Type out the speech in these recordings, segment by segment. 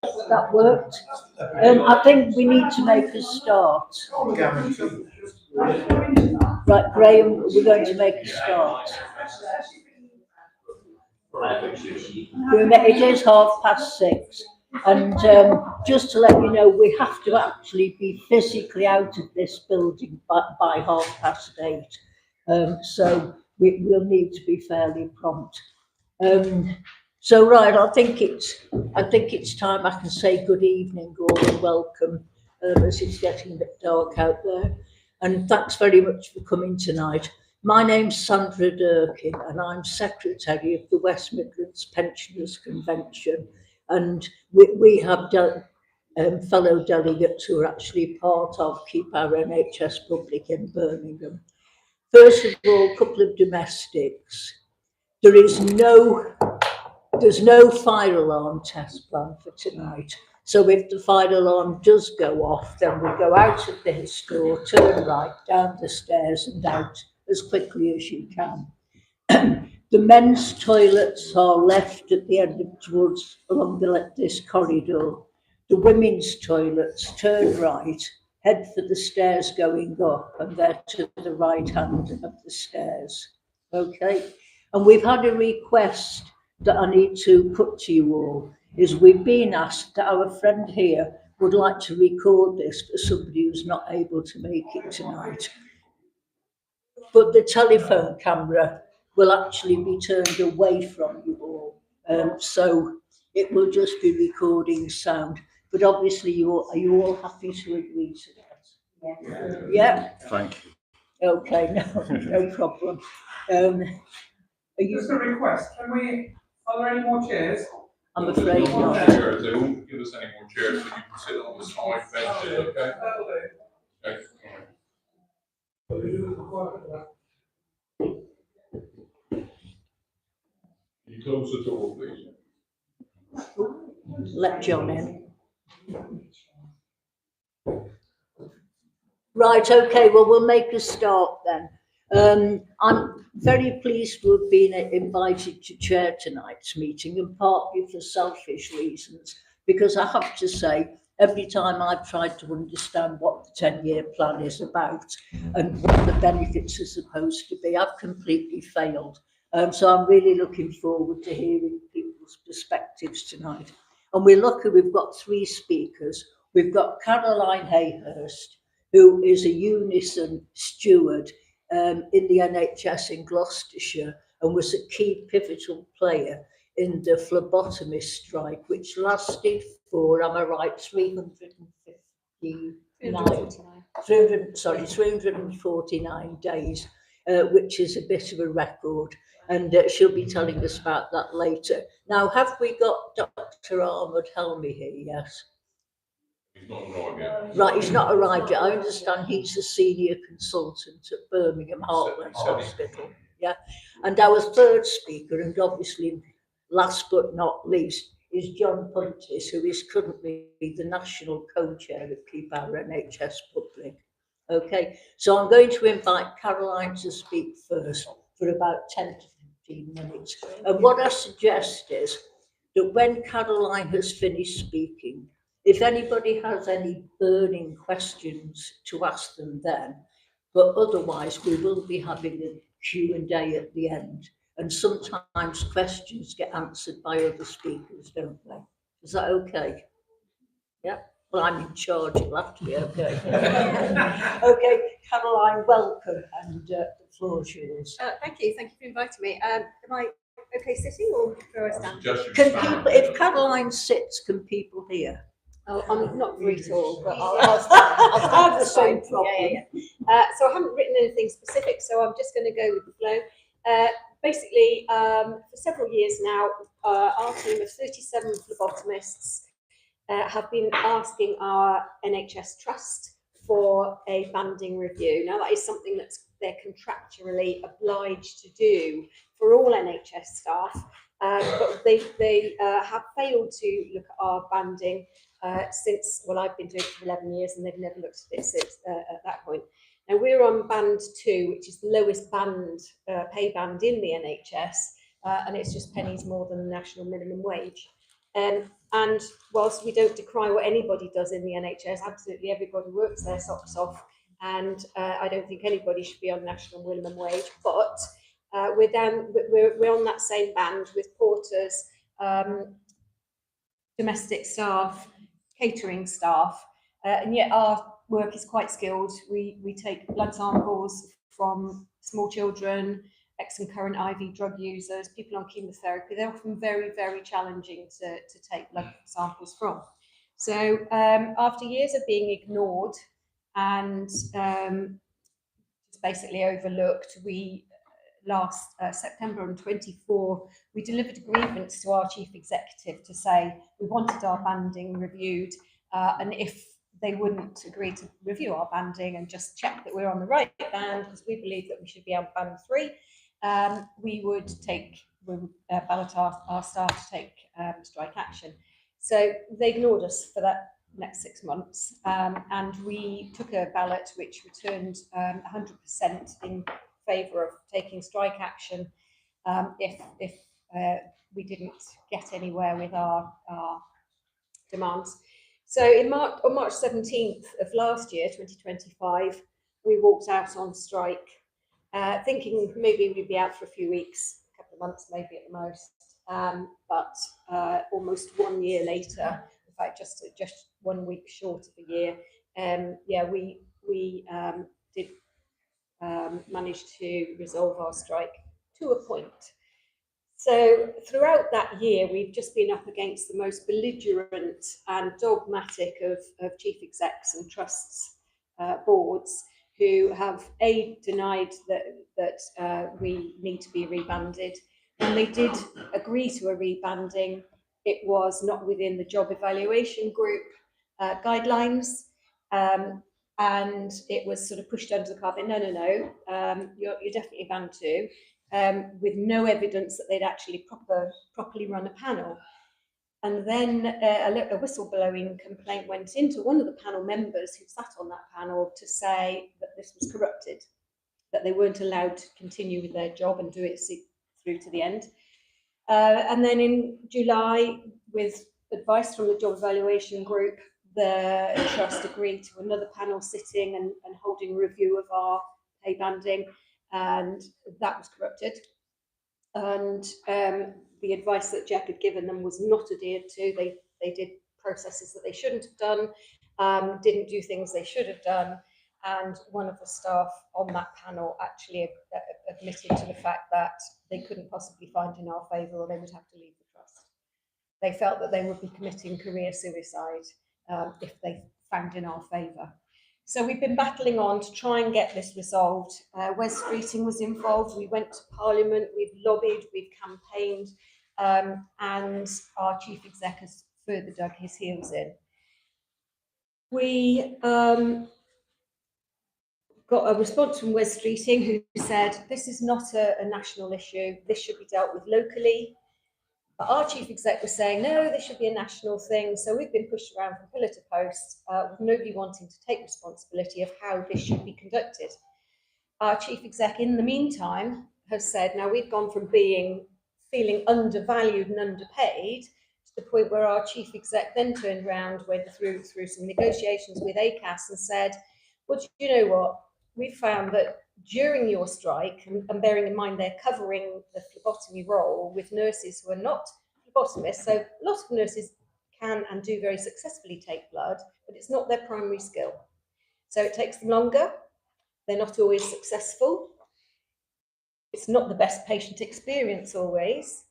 That worked. I think we need to make a start. Right, Graham, we're going to make a start. It is 6:30, and just to let you know, we have to actually be physically out of this building by 8:30. So we'll need to be fairly prompt. So right, I think it's time I can say good evening all and welcome, as it's getting a bit dark out there. And thanks very much for coming tonight. My name's Sandra Durkin, and I'm Secretary of the West Midlands Pensioners Convention. And we have fellow delegates who are actually part of Keep Our NHS Public in Birmingham. First of all, a couple of domestics. There's no fire alarm test plan for tonight. So if the fire alarm does go off, then we'll go out of this door, turn right, down the stairs and out as quickly as you can. The men's toilets are left at the end along this corridor. The women's toilets, turn right, head for the stairs going up, and they're to the right hand of the stairs. Okay? And we've had a request that I need to put to you all, is we've been asked that our friend here would like to record this for somebody who's not able to make it tonight. But the telephone camera will actually be turned away from you all. So it will just be recording sound. But obviously, are you all happy to agree to that? Yeah? Thank you. Okay, no problem. Just a request, are there any more chairs? I'm afraid not. Chairs, they won't give us any more chairs, so you can sit on the side benches, okay? That'll do. Okay. Can you close the door, please? Let John in. Right, okay, well, we'll make a start then. I'm very pleased to have been invited to chair tonight's meeting, and partly for selfish reasons, because I have to say, every time I've tried to understand what the 10-year plan is about and what the benefits are supposed to be, I've completely failed. So I'm really looking forward to hearing people's perspectives tonight. And we're lucky we've got 3 speakers. We've got Caroline Hayhurst, who is a Unison steward in the NHS in Gloucestershire and was a key pivotal player in the phlebotomist strike, which lasted for, am I right, 349 days, which is a bit of a record. And she'll be telling us about that later. Now, have we got Dr. Ahmed Helmi here? Yes. He's not arrived yet. Right, he's not arrived yet. I understand he's a senior consultant at Birmingham Heartland Hospital. Yeah. And our third speaker, and obviously last but not least, is John Puntis, who is currently the national co-chair of Keep Our NHS Public. Okay, so I'm going to invite Caroline to speak first for about 10 to 15 minutes. And what I suggest is that when Caroline has finished speaking, if anybody has any burning questions, to ask them then, but otherwise we will be having a Q&A at the end, and sometimes questions get answered by other speakers, don't they? Is that okay? Yeah, well, I'm in charge, it'll have to be okay. Okay, Caroline, welcome, and the floor is yours. Thank you for inviting me. Am I okay sitting or do I stand? Can people, if Caroline sits, can people hear? Oh, I'm not very tall, but I'll stand the same problem. Yeah. So I haven't written anything specific, so I'm just going to go with the flow. Basically, for several years now, our team of 37 phlebotomists have been asking our NHS Trust for a banding review. Now, that is something that they're contractually obliged to do for all NHS staff, but they have failed to look at our banding since, well, I've been doing it for 11 years and they've never looked at it since at that point. Now we're on band 2, which is the lowest band, pay band in the NHS, and it's just pennies more than the national minimum wage. And whilst we don't decry what anybody does in the NHS, absolutely everybody works their socks off, and I don't think anybody should be on national minimum wage. But we're on that same band with porters, domestic staff, catering staff, and yet our work is quite skilled. We take blood samples from small children, ex and current IV drug users, people on chemotherapy. They're often very, very challenging to take blood samples from. So after years of being ignored and basically overlooked, we last September on 24, we delivered a grievance to our chief executive to say we wanted our banding reviewed, and if they wouldn't agree to review our banding and just check that we're on the right band, because we believe that we should be on band 3, we would ballot our staff to take strike action. So they ignored us for that next 6 months, and we took a ballot which returned 100% in favour of taking strike action if we didn't get anywhere with our demands. So on March 17th of last year, 2025, we walked out on strike, thinking maybe we'd be out for a few weeks, a couple of months maybe at the most, but almost 1 year later, in fact just 1 week short of a year, we did managed to resolve our strike to a point. So throughout that year, we've just been up against the most belligerent and dogmatic of chief execs and trusts boards who have denied that we need to be rebanded. When they did agree to a rebanding, it was not within the job evaluation group guidelines. And it was sort of pushed under the carpet. No, you're definitely band 2, with no evidence that they'd actually properly run a panel. And then a whistleblowing complaint went into one of the panel members who sat on that panel to say that this was corrupted, that they weren't allowed to continue with their job and do it through to the end. And then in July, with advice from the job evaluation group, the trust agreed to another panel sitting and holding a review of our pay banding, and that was corrupted. And the advice that Jack had given them was not adhered to. They did processes that they shouldn't have done, didn't do things they should have done, and one of the staff on that panel actually admitted to the fact that they couldn't possibly find in our favour, or they would have to leave the trust. They felt that they would be committing career suicide if they found in our favour. So we've been battling on to try and get this resolved. Wes Streeting was involved. We went to Parliament, we've lobbied, we've campaigned, and our chief exec has further dug his heels in. We got a response from Wes Streeting, who said, this is not a national issue, this should be dealt with locally. But our chief exec was saying, no, this should be a national thing. So we've been pushed around from pillar to post, with nobody wanting to take responsibility of how this should be conducted. Our chief exec, in the meantime, has said, now we've gone from feeling undervalued and underpaid to the point where our chief exec then turned around, went through some negotiations with ACAS and said, well, do you know what? We found that during your strike, and bearing in mind they're covering the phlebotomy role with nurses who are not phlebotomists, so a lot of nurses can and do very successfully take blood, but it's not their primary skill. So it takes them longer, they're not always successful, it's not the best patient experience always,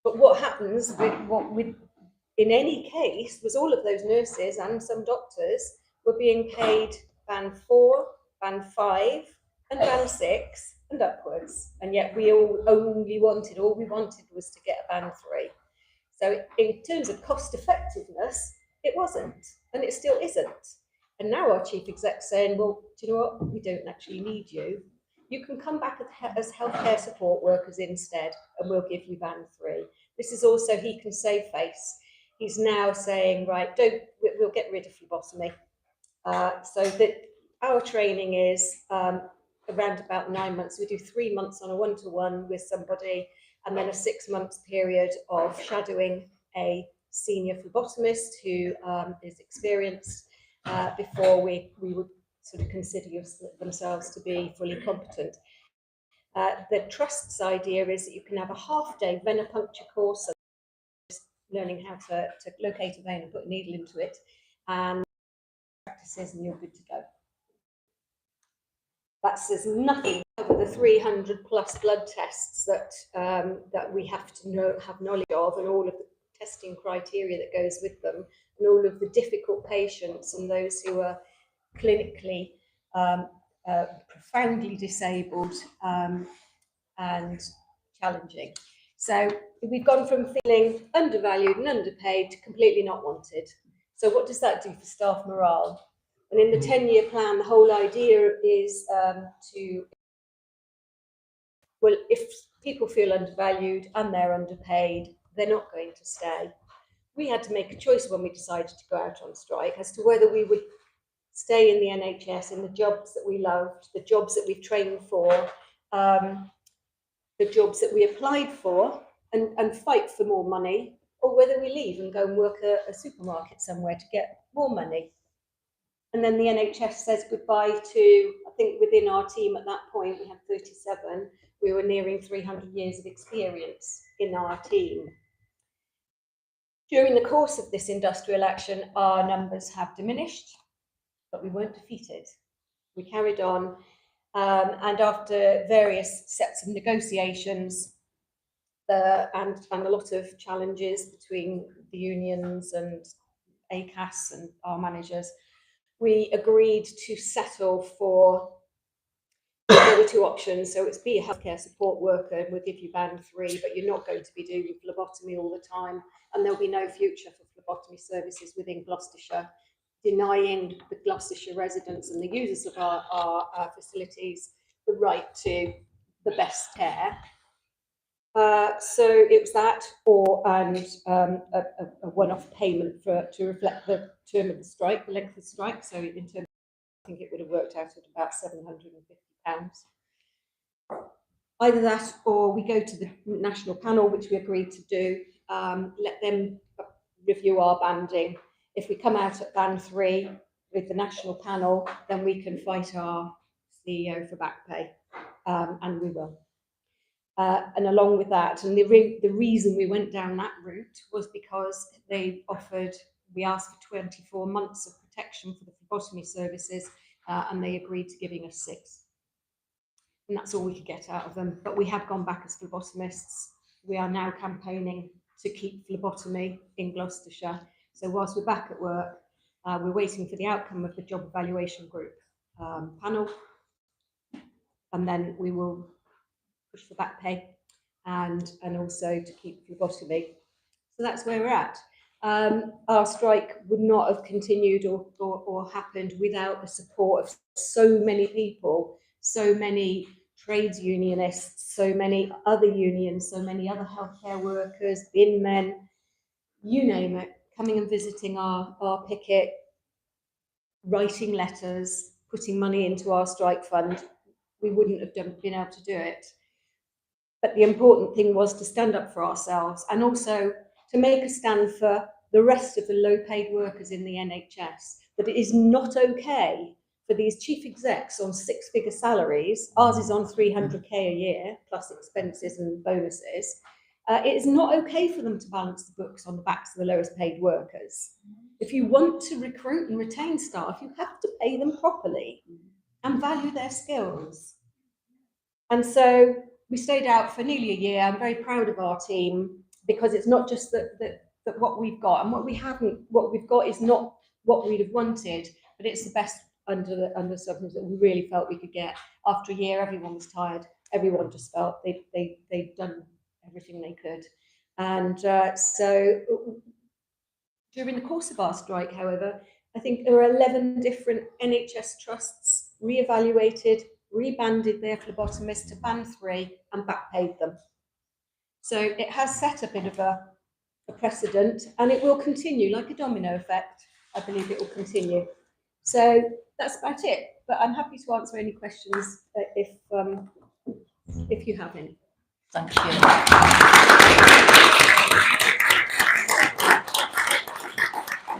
but what happens in any case was all of those nurses and some doctors were being paid band 4, band 5 and band 6 and upwards, and yet all we wanted was to get a band 3. So in terms of cost effectiveness, it wasn't, and it still isn't. And now our chief exec's saying, well, do you know what, we don't actually need you. You can come back as healthcare support workers instead, and we'll give you band 3. This is also, he can save face. He's now saying, right, we'll get rid of phlebotomy. So that our training is around about 9 months. We do 3 months on a one-to-one with somebody, and then a 6 months period of shadowing a senior phlebotomist who is experienced before we would sort of consider themselves to be fully competent. The Trust's idea is that you can have a half-day venipuncture course, so learning how to locate a vein and put a needle into it, and practices, and you're good to go. That says nothing over the 300 plus blood tests that we have to have knowledge of, and all of the testing criteria that goes with them, and all of the difficult patients and those who are clinically profoundly disabled and challenging. So we've gone from feeling undervalued and underpaid to completely not wanted. So what does that do for staff morale? And in the 10-year plan, the whole idea is well, if people feel undervalued and they're underpaid, they're not going to stay. We had to make a choice when we decided to go out on strike as to whether we would stay in the NHS, in the jobs that we loved, the jobs that we've trained for, the jobs that we applied for, and fight for more money, or whether we leave and go and work at a supermarket somewhere to get more money. And then the NHS says goodbye to, I think within our team at that point, we had 37, we were nearing 300 years of experience in our team. During the course of this industrial action, our numbers have diminished, but we weren't defeated. We carried on, and after various sets of negotiations and a lot of challenges between the unions and ACAS and our managers, we agreed to settle for, there were two options. So it's be a healthcare support worker and we'll give you band 3, but you're not going to be doing phlebotomy all the time, and there'll be no future for phlebotomy services within Gloucestershire, denying the Gloucestershire residents and the users of our facilities the right to the best care. So it was that, a one-off payment to reflect the term of the strike, the length of the strike. So in terms, I think it would have worked out at about £750. Either that, or we go to the national panel, which we agreed to do. Let them review our banding. If we come out at band 3 with the national panel, then we can fight our CEO for back pay, and we will. And along with that, and the reason we went down that route was because we asked for 24 months of protection for the phlebotomy services, and they agreed to giving us 6. And that's all we could get out of them. But we have gone back as phlebotomists. We are now campaigning to keep phlebotomy in Gloucestershire. So whilst we're back at work, we're waiting for the outcome of the job evaluation group panel, and then we will push for back pay and also to keep phlebotomy. So that's where we're at. Our strike would not have continued or happened without the support of so many people, so many trades unionists, so many other unions, so many other healthcare workers, bin men, you name it, coming and visiting our picket, writing letters, putting money into our strike fund. We wouldn't have been able to do it. But the important thing was to stand up for ourselves, and also to make a stand for the rest of the low-paid workers in the NHS, that it is not okay for these chief execs on 6-figure salaries, ours is on 300k a year, plus expenses and bonuses. It is not okay for them to balance the books on the backs of the lowest paid workers. If you want to recruit and retain staff, you have to pay them properly and value their skills. And so we stayed out for nearly a year. I'm very proud of our team, because it's not just that what we've got and what we've got is not what we'd have wanted, but it's the best under the substance that we really felt we could get. After a year, everyone was tired. Everyone just felt they'd done everything they could. And so during the course of our strike, however, I think there are 11 different NHS trusts re-evaluated, rebanded their phlebotomists to band 3 and back paid them. So it has set a bit of a precedent, and it will continue like a domino effect. I believe it will continue. So that's about it. But I'm happy to answer any questions if you have any. Thank you.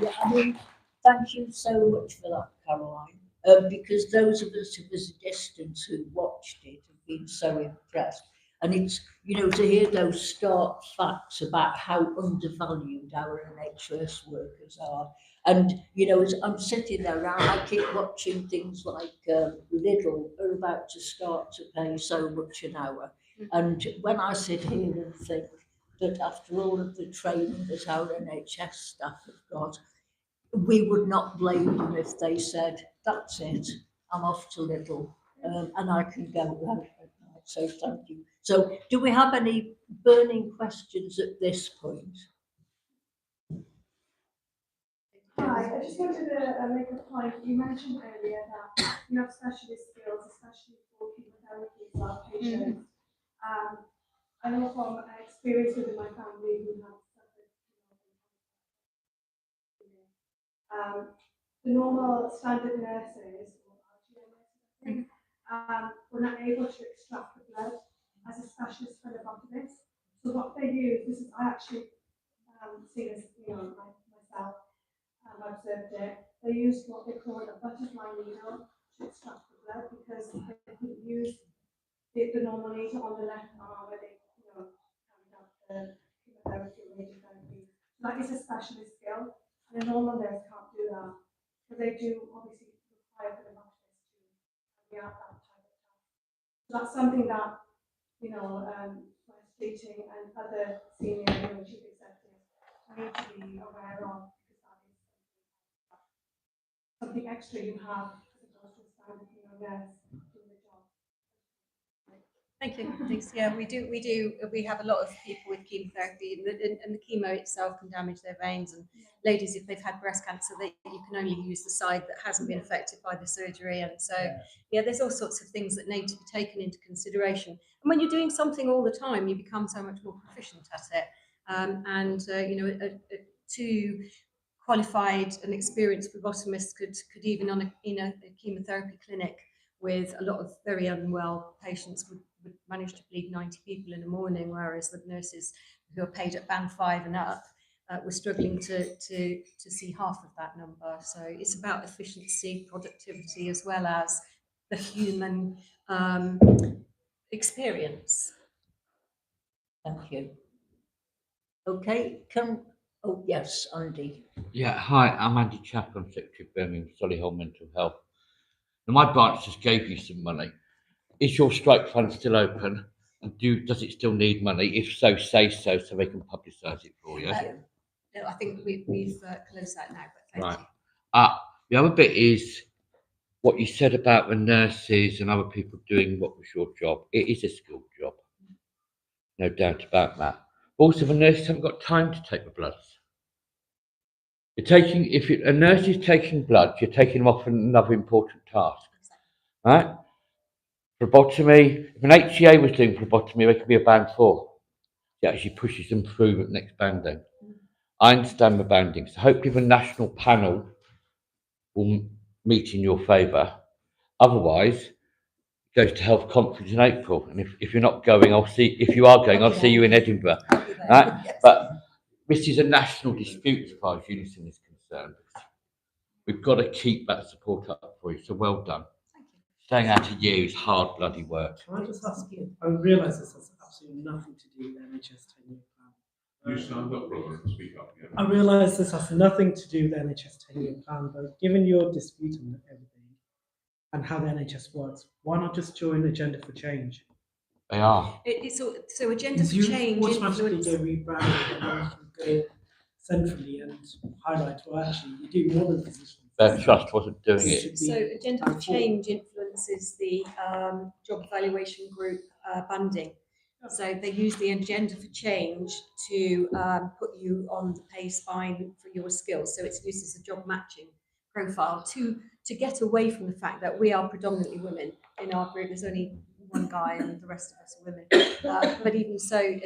Yeah, I mean, thank you so much for that, Caroline. Because those of us who was a distance who watched it have been so impressed. And it's, you know, to hear those stark facts about how undervalued our NHS workers are. And, you know, as I'm sitting there now, I keep watching things like Lidl are about to start to pay so much an hour. And when I sit here and think that after all of the training that our NHS staff have got, we would not blame them if they said, that's it, I'm off to Lidl, and I can go out at night. So thank you. So do we have any burning questions at this point? Hi, I just wanted to make a point. You mentioned earlier that you have specialist skills, especially for chemotherapy for our patients. I know from experience within my family who have suffered the normal standard nurses or RGN nurses, were not able to extract the blood as a specialist phlebotomist. So what they use, this is I actually seen this, myself. I've observed it. They used what they call a butterfly needle to extract the blood because they couldn't use the normal needle on the left arm where they, carried out the chemotherapy or radiotherapy. So that is a specialist skill, and a normal nurse can't do that because they do obviously require the phlebotomist to carry out that type of task. So that's something that Fleeting and other senior chief executives need to be aware of because that is something extra you have as opposed to a standard nurse doing the job. Thank you. Thanks. Yeah, we do. We have a lot of people with chemotherapy, and the chemo itself can damage their veins. And ladies, if they've had breast cancer, you can only use the side that hasn't been affected by the surgery. And so, there's all sorts of things that need to be taken into consideration. And when you're doing something all the time, you become so much more proficient at it. Two qualified and experienced phlebotomists could even in a chemotherapy clinic with a lot of very unwell patients would manage to bleed 90 people in the morning, whereas the nurses who are paid at band 5 and up were struggling to see half of that number. So it's about efficiency, productivity, as well as the human experience. Thank you. Okay, oh yes, Andy. Yeah, hi, I'm Andy Chaplin, Secretary of Birmingham Solihull Mental Health. Now, my branch just gave you some money. Is your strike fund still open? And does it still need money? If so, say so they can publicise it for you. No, I think we've closed that now, but thank you. The other bit is what you said about the nurses and other people doing what was your job. It is a skilled job, no doubt about that. But also, the nurses haven't got time to take the bloods. If a nurse is taking blood, you're taking them off another important task, right? Phlebotomy. If an HCA was doing phlebotomy, they could be a band 4. It actually pushes them through the next banding. I understand the banding, so hopefully the national panel will meet in your favour. Otherwise, it goes to health conference in April, and if you're not going, if you are going, I'll see you in Edinburgh. Right? Yes. But this is a national dispute as far as Unison is concerned. We've got to keep that support up for you, so well done. Thank you. Staying out of you is hard bloody work. Can I just ask you? I realise this has absolutely nothing to do with the NHS 10-year plan. You stand up, brother, and speak up. Yeah. I realise this has nothing to do with the NHS 10-year plan, but given your dispute on everything and how the NHS works, why not just join Agenda for Change? They are. So Agenda for Change automatically get rebranded and go centrally and highlight, well, actually, you do more than physicians. Their trust wasn't doing it. So Agenda for Change influences the job evaluation group banding. So they use the Agenda for Change to put you on the pay spine for your skills. So it's used as a job matching profile to get away from the fact that we are predominantly women in our group. There's only one guy and the rest of us are women. But even so,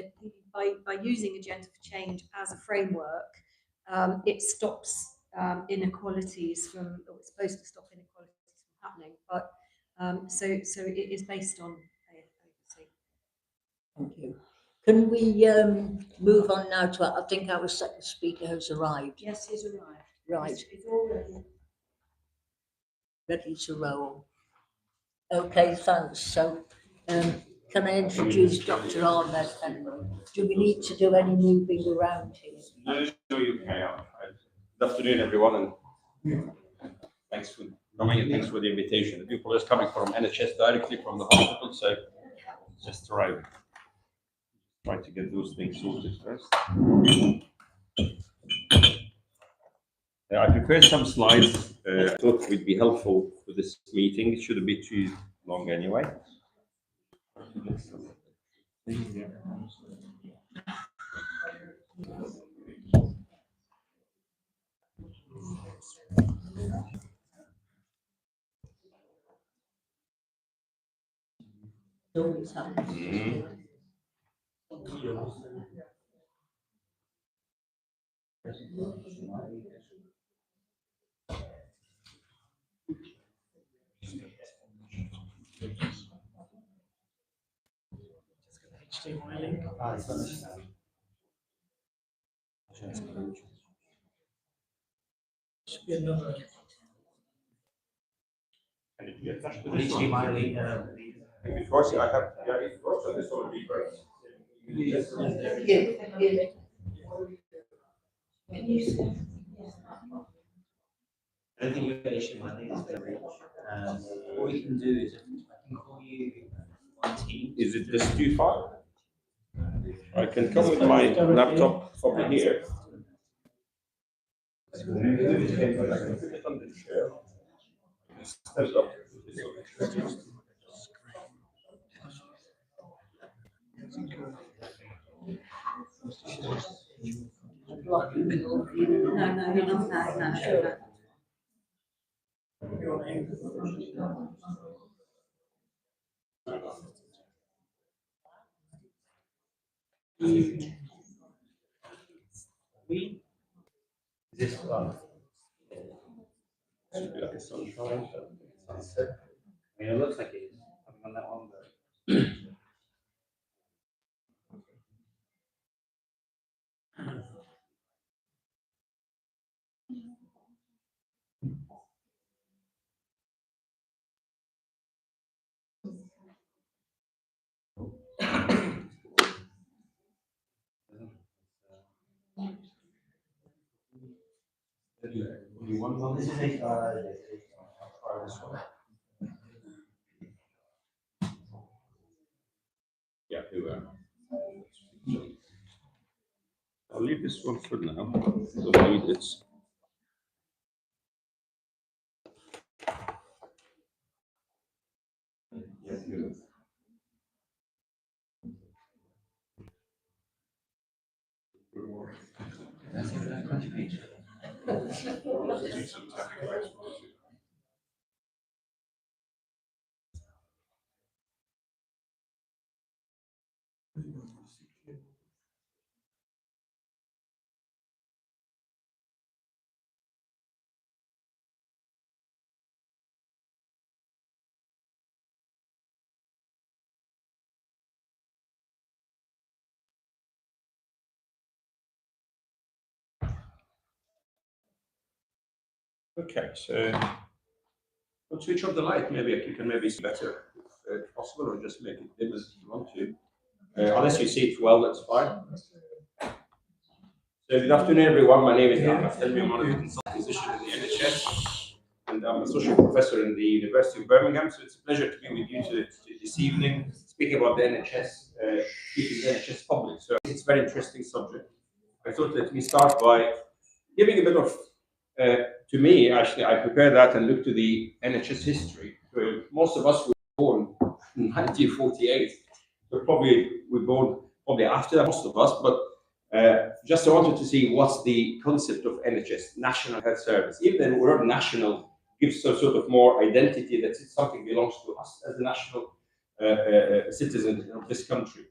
by using Agenda for Change as a framework, it stops inequalities from, or it's supposed to stop inequalities from happening. But so it is based on AFC. Thank you. Can we move on now to, I think our second speaker has arrived. Yes, he's arrived. Right, It's all ready. ready to roll. Okay, thanks. So, can I introduce Dr. Ahmed? And do we need to do any moving around here? No, you carry on. Good afternoon, everyone, and thanks for coming and thanks for the invitation. The people is coming from NHS directly from the hospital, so just arriving. Try to get those things sorted first. I prepared some slides. I thought would be helpful for this meeting. It shouldn't be too long anyway. Always happens. HDMI link. Should be another. And if you attach to this one, of course, I have. Yeah, of course, so this will be great. I don't think you're issue. I think it's very rich. What we can do is I can call you on Teams. Is it this too far? I can come with my laptop from here. Stand up. No, you're not. No. Sure. Is this one? Should be like a sunshine. I mean, it looks like it is. I'm on that one, but. You want one? This is a, I'll try this one. Yeah, here we are. I'll leave this one for now. Don't need it. Yeah, here. Okay, so we'll switch off the light. Maybe you can maybe see better if possible, or just make it dim as you want to. Unless you see it well, that's fine. So good afternoon, everyone. My name is Ahmed. I'm one of the consultant physicians in the NHS, and I'm an associate professor in the University of Birmingham. So it's a pleasure to be with you this evening, speaking about the NHS, keeping the NHS public. So it's a very interesting subject. I thought let me start by giving a bit of, to me, actually, I prepared that and looked to the NHS history. So most of us were born in 1948. So we're born probably after that, most of us, but just I wanted to see what's the concept of NHS, National Health Service. Even the word national gives some sort of more identity that something belongs to us as a national citizen of this country.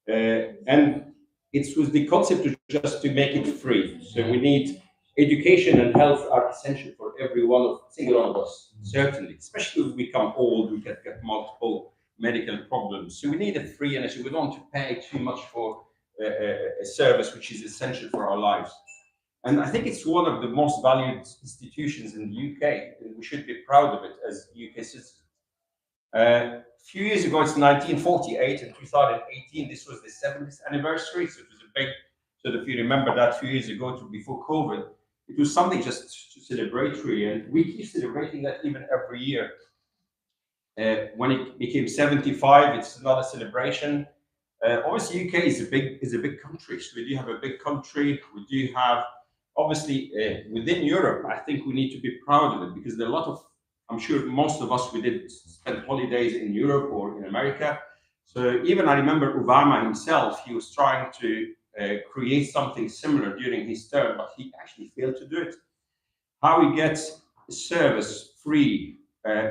And it was the concept to make it free. So we need education and health are essential for every single one of us, certainly, especially as we become old, we get multiple medical problems. So we need a free NHS. We don't want to pay too much for a service which is essential for our lives. And I think it's one of the most valued institutions in the UK, and we should be proud of it as UK citizens. A few years ago, it's 1948, in 2018, this was the 70th anniversary, so it was a big, so if you remember that few years ago, before COVID, it was something just to celebrate really, and we keep celebrating that even every year. When it became 75, it's another celebration. Obviously, UK is a big country, so we do have a big country. We do have, obviously, within Europe, I think we need to be proud of it because there are a lot of, I'm sure most of us, we did spend holidays in Europe or in America. So even I remember Obama himself, he was trying to create something similar during his term, but he actually failed to do it. How he gets service free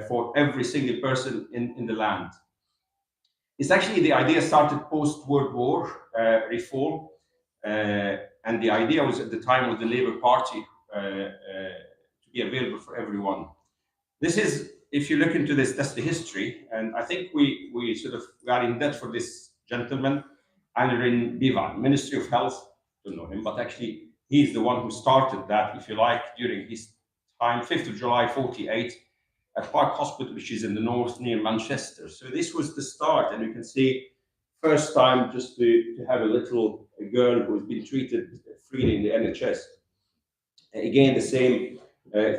for every single person in the land. It's actually the idea started post-World War reform, and the idea was at the time of the Labour Party to be available for everyone. This is, if you look into this, that's the history, and I think we are in debt for this gentleman, Anrin Bivan, Ministry of Health. Don't know him, but actually he's the one who started that, if you like, during his time, 5th of July 48, at Park Hospital, which is in the north near Manchester. So this was the start, and you can see first time just to have a girl who's been treated freely in the NHS. Again, the same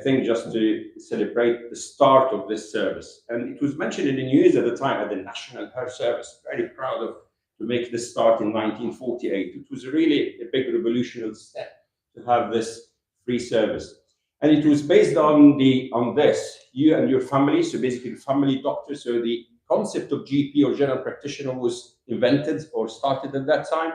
thing, just to celebrate the start of this service. And it was mentioned in the news at the time at the National Health Service. Very proud of to make this start in 1948. It was really a big revolutionary step to have this free service. And it was based on this, you and your family, so basically family doctor. So the concept of GP or general practitioner was invented or started at that time.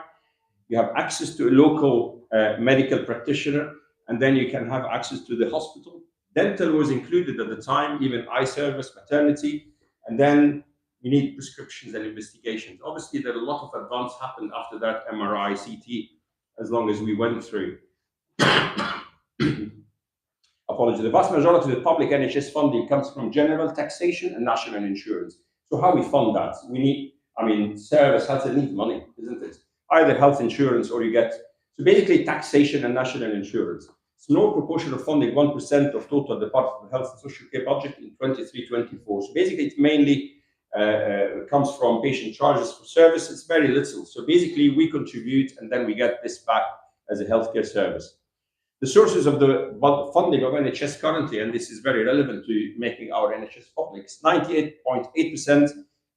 You have access to a local medical practitioner, and then you can have access to the hospital. Dental was included at the time, even eye service, maternity, and then you need prescriptions and investigations. Obviously, there are a lot of advance happened after that, MRI, CT, as long as we went through. Apologies. The vast majority of the public NHS funding comes from general taxation and national insurance. So how we fund that? We need, service has to need money, isn't it? Either health insurance or you get, so basically taxation and national insurance. Small proportion of funding, 1% of total Department of Health and Social Care budget in 23-24. So basically it mainly comes from patient charges for service. It's very little. So basically we contribute and then we get this back as a healthcare service. The sources of the funding of NHS currently, and this is very relevant to making our NHS public, 98.8%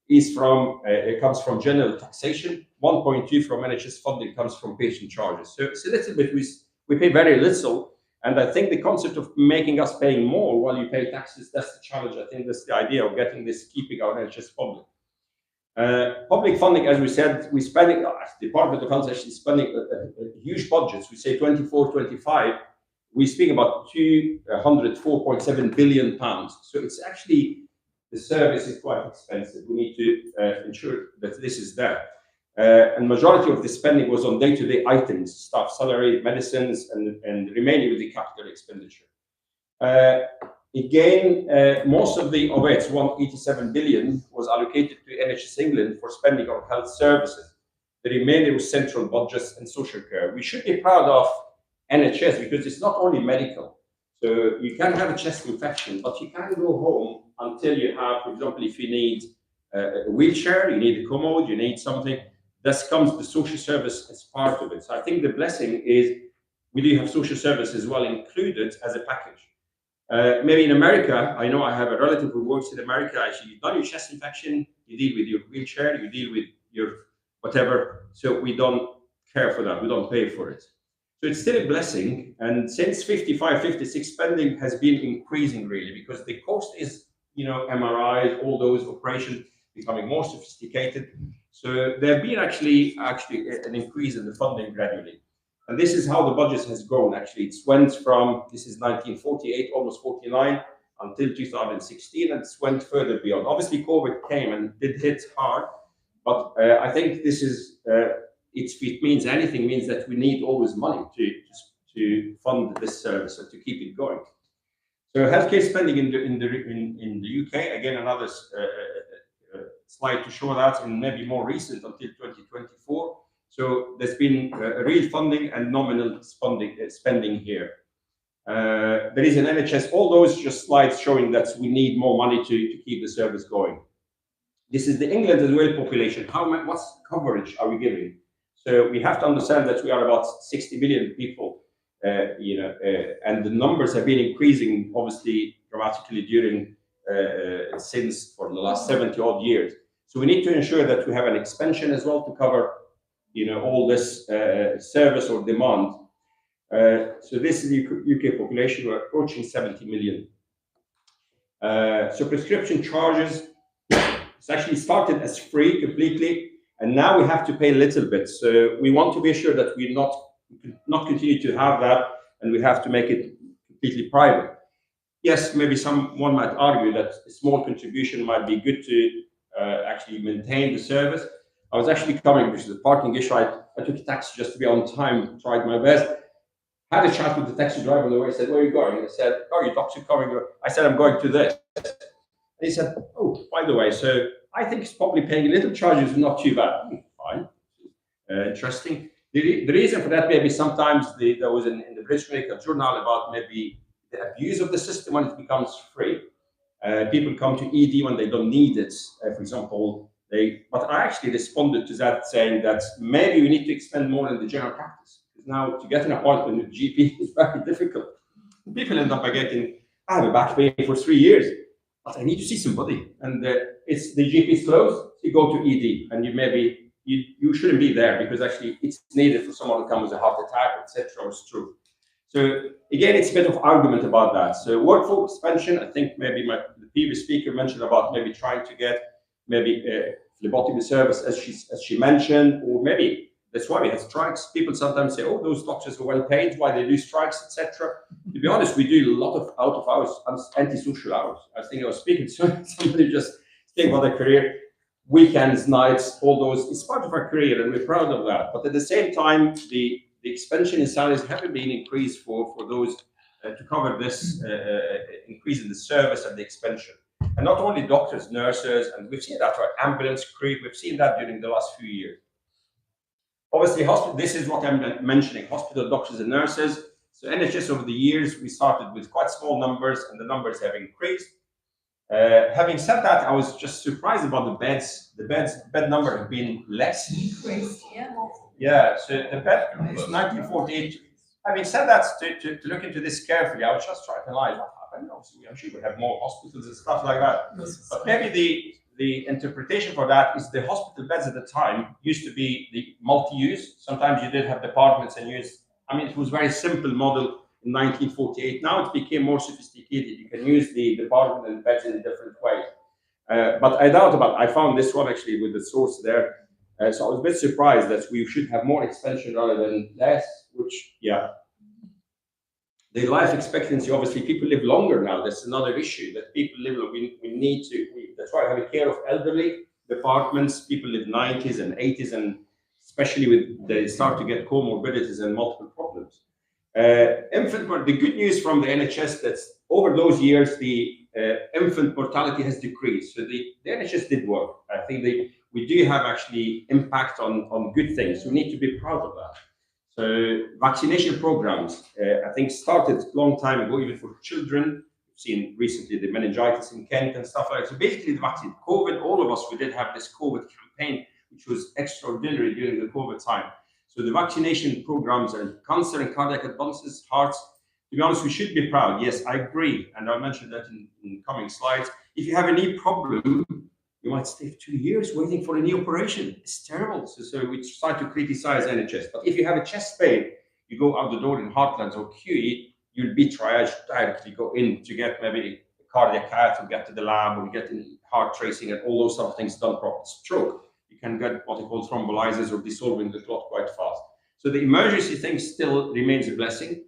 is from, it comes from general taxation, 1.2% from NHS funding comes from patient charges. So it's a little bit, we pay very little, and I think the concept of making us paying more while you pay taxes, that's the challenge. I think that's the idea of getting this, keeping our NHS public. Public funding, as we said, we're spending, Department of Health is actually spending a huge budgets. We say 24-25, we speak about 204.7 billion pounds. So it's actually, the service is quite expensive. We need to ensure that this is there. And majority of the spending was on day-to-day items, staff salary, medicines, and remaining with the capital expenditure. Again, most of it, 187 billion, was allocated to NHS England for spending on health services. The remainder was central budgets and social care. We should be proud of NHS because it's not only medical. So you can have a chest infection, but you can't go home until you have, for example, if you need a wheelchair, you need a commode, you need something. This comes the social service as part of it. So I think the blessing is we do have social service as well included as a package. Maybe in America, I know I have a relative who works in America. Actually, you've done your chest infection, you deal with your wheelchair, you deal with your whatever. So we don't care for that. We don't pay for it. So it's still a blessing. And since 55, 56, spending has been increasing really because the cost is, MRIs, all those operations becoming more sophisticated. So there have been actually an increase in the funding gradually. And this is how the budget has grown, actually. It went from, this is 1948, almost 49, until 2016, and it went further beyond. Obviously, COVID came and did hit hard, but I think this is, if it means anything, means that we need always money to fund this service and to keep it going. So healthcare spending in the UK, again, another slide to show that, and maybe more recent until 2024. So there's been real funding and nominal spending here. There is an NHS, all those just slides showing that we need more money to keep the service going. This is the England as well population. What coverage are we giving? So we have to understand that we are about 60 million people, and the numbers have been increasing obviously dramatically during since for the last 70 odd years. So we need to ensure that we have an expansion as well to cover, all this service or demand. So this is the UK population. We're approaching 70 million. So prescription charges, it's actually started as free completely, and now we have to pay a little bit. So we want to be sure that we not continue to have that, and we have to make it completely private. Yes, maybe someone might argue that a small contribution might be good to actually maintain the service. I was actually coming, which is a parking issue. I took a taxi just to be on time, tried my best. Had a chat with the taxi driver on the way. He said, "Where are you going?" And I said, "Oh, your doctor coming." I said, "I'm going to this." And he said, "Oh, by the way, so I think it's probably paying a little charges, not too bad." Fine, interesting. The reason for that maybe sometimes there was in the British Medical Journal about maybe the abuse of the system when it becomes free. People come to ED when they don't need it. For example, but I actually responded to that saying that maybe we need to expand more in the general practice. Now, to get an appointment with GP is very difficult. People end up by getting, "I have a back pain for 3 years, but I need to see somebody." And it's the GP is closed, so you go to ED, and you shouldn't be there because actually it's needed for someone to come with a heart attack, etc., or stroke. So again, it's a bit of argument about that. So workforce expansion, I think maybe the previous speaker mentioned about maybe trying to get maybe a phlebotomy service as she mentioned, or maybe that's why we have strikes. People sometimes say, "Oh, those doctors are well paid. Why they do strikes, etc." To be honest, we do a lot of out of hours, anti-social hours. I think I was speaking to somebody just saying about their career, weekends, nights, all those. It's part of our career, and we're proud of that. But at the same time, the expansion in salaries haven't been increased for those to cover this increase in the service and the expansion. And not only doctors, nurses, and we've seen that for ambulance crew. We've seen that during the last few years. Obviously, this is what I'm mentioning, hospital doctors and nurses. So NHS over the years, we started with quite small numbers, and the numbers have increased. Having said that, I was just surprised about the beds. The bed number have been less. Increased, yeah. Yeah, so the bed is 1948. Having said that, to look into this carefully, I was just trying to analyze what happened. Obviously, I'm sure we have more hospitals and stuff like that. But maybe the interpretation for that is the hospital beds at the time used to be the multi-use. Sometimes you did have departments and use. I mean, it was a very simple model in 1948. Now it became more sophisticated. You can use the department and beds in different ways. But I doubt about it. I found this one actually with the source there. So I was a bit surprised that we should have more expansion rather than less, which, yeah. The life expectancy, obviously, people live longer now. That's another issue that people live. That's why I have a care of elderly departments. People live 90s and 80s, and especially they start to get comorbidities and multiple problems. The good news from the NHS that's over those years, the infant mortality has decreased. So the NHS did work. I think we do have actually impact on good things. We need to be proud of that. So vaccination programs, I think started a long time ago, even for children. We've seen recently the meningitis in Kent and stuff like that. So basically the vaccine, COVID, all of us, we did have this COVID campaign, which was extraordinary during the COVID time. So the vaccination programs and cancer and cardiac advances, hearts, to be honest, we should be proud. Yes, I agree. And I'll mention that in coming slides. If you have a knee problem, you might stay 2 years waiting for a knee operation. It's terrible. So we try to criticize NHS. But if you have a chest pain, you go out the door in Heartlands or QE, you'll be triaged directly, go in to get maybe a cardiac cath, or get to the lab, or get in heart tracing, and all those sort of things done properly. Stroke, you can get what they call thrombolysis or dissolving the clot quite fast. So the emergency thing still remains a blessing.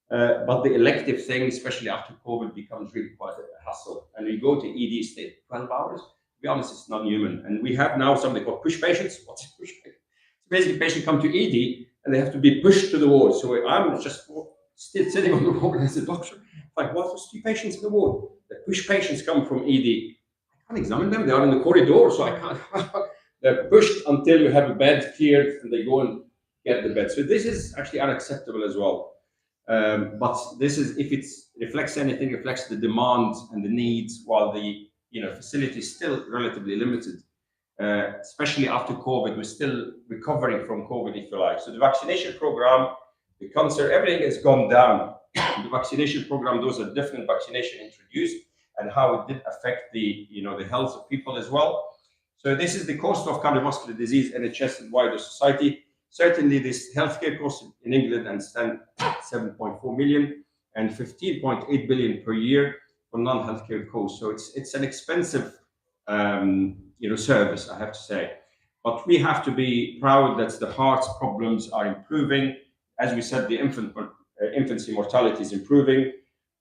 But the elective thing, especially after COVID, becomes really quite a hassle. And we go to ED, stay 12 hours. To be honest, it's not human. And we have now something called push patients. What's push patient? So basically, patients come to ED and they have to be pushed to the ward. So I'm just still sitting on the ward as a doctor. Like, what? There's 2 patients in the ward. The push patients come from ED. I can't examine them. They are in the corridor, so I can't. They're pushed until you have a bed cleared and they go and get the bed. So this is actually unacceptable as well. But this is, if it reflects anything, reflects the demand and the needs, while the facility is still relatively limited. Especially after COVID, we're still recovering from COVID, if you like. So the vaccination program, the cancer, everything has gone down. The vaccination program, those are different vaccination introduced, and how it did affect the the health of people as well. So this is the cost of cardiovascular disease, NHS and wider society. Certainly, this healthcare cost in England and stand 7.4 million and 15.8 billion per year for non-healthcare costs. So it's an expensive service, I have to say. But we have to be proud that the heart's problems are improving. As we said, the infancy mortality is improving.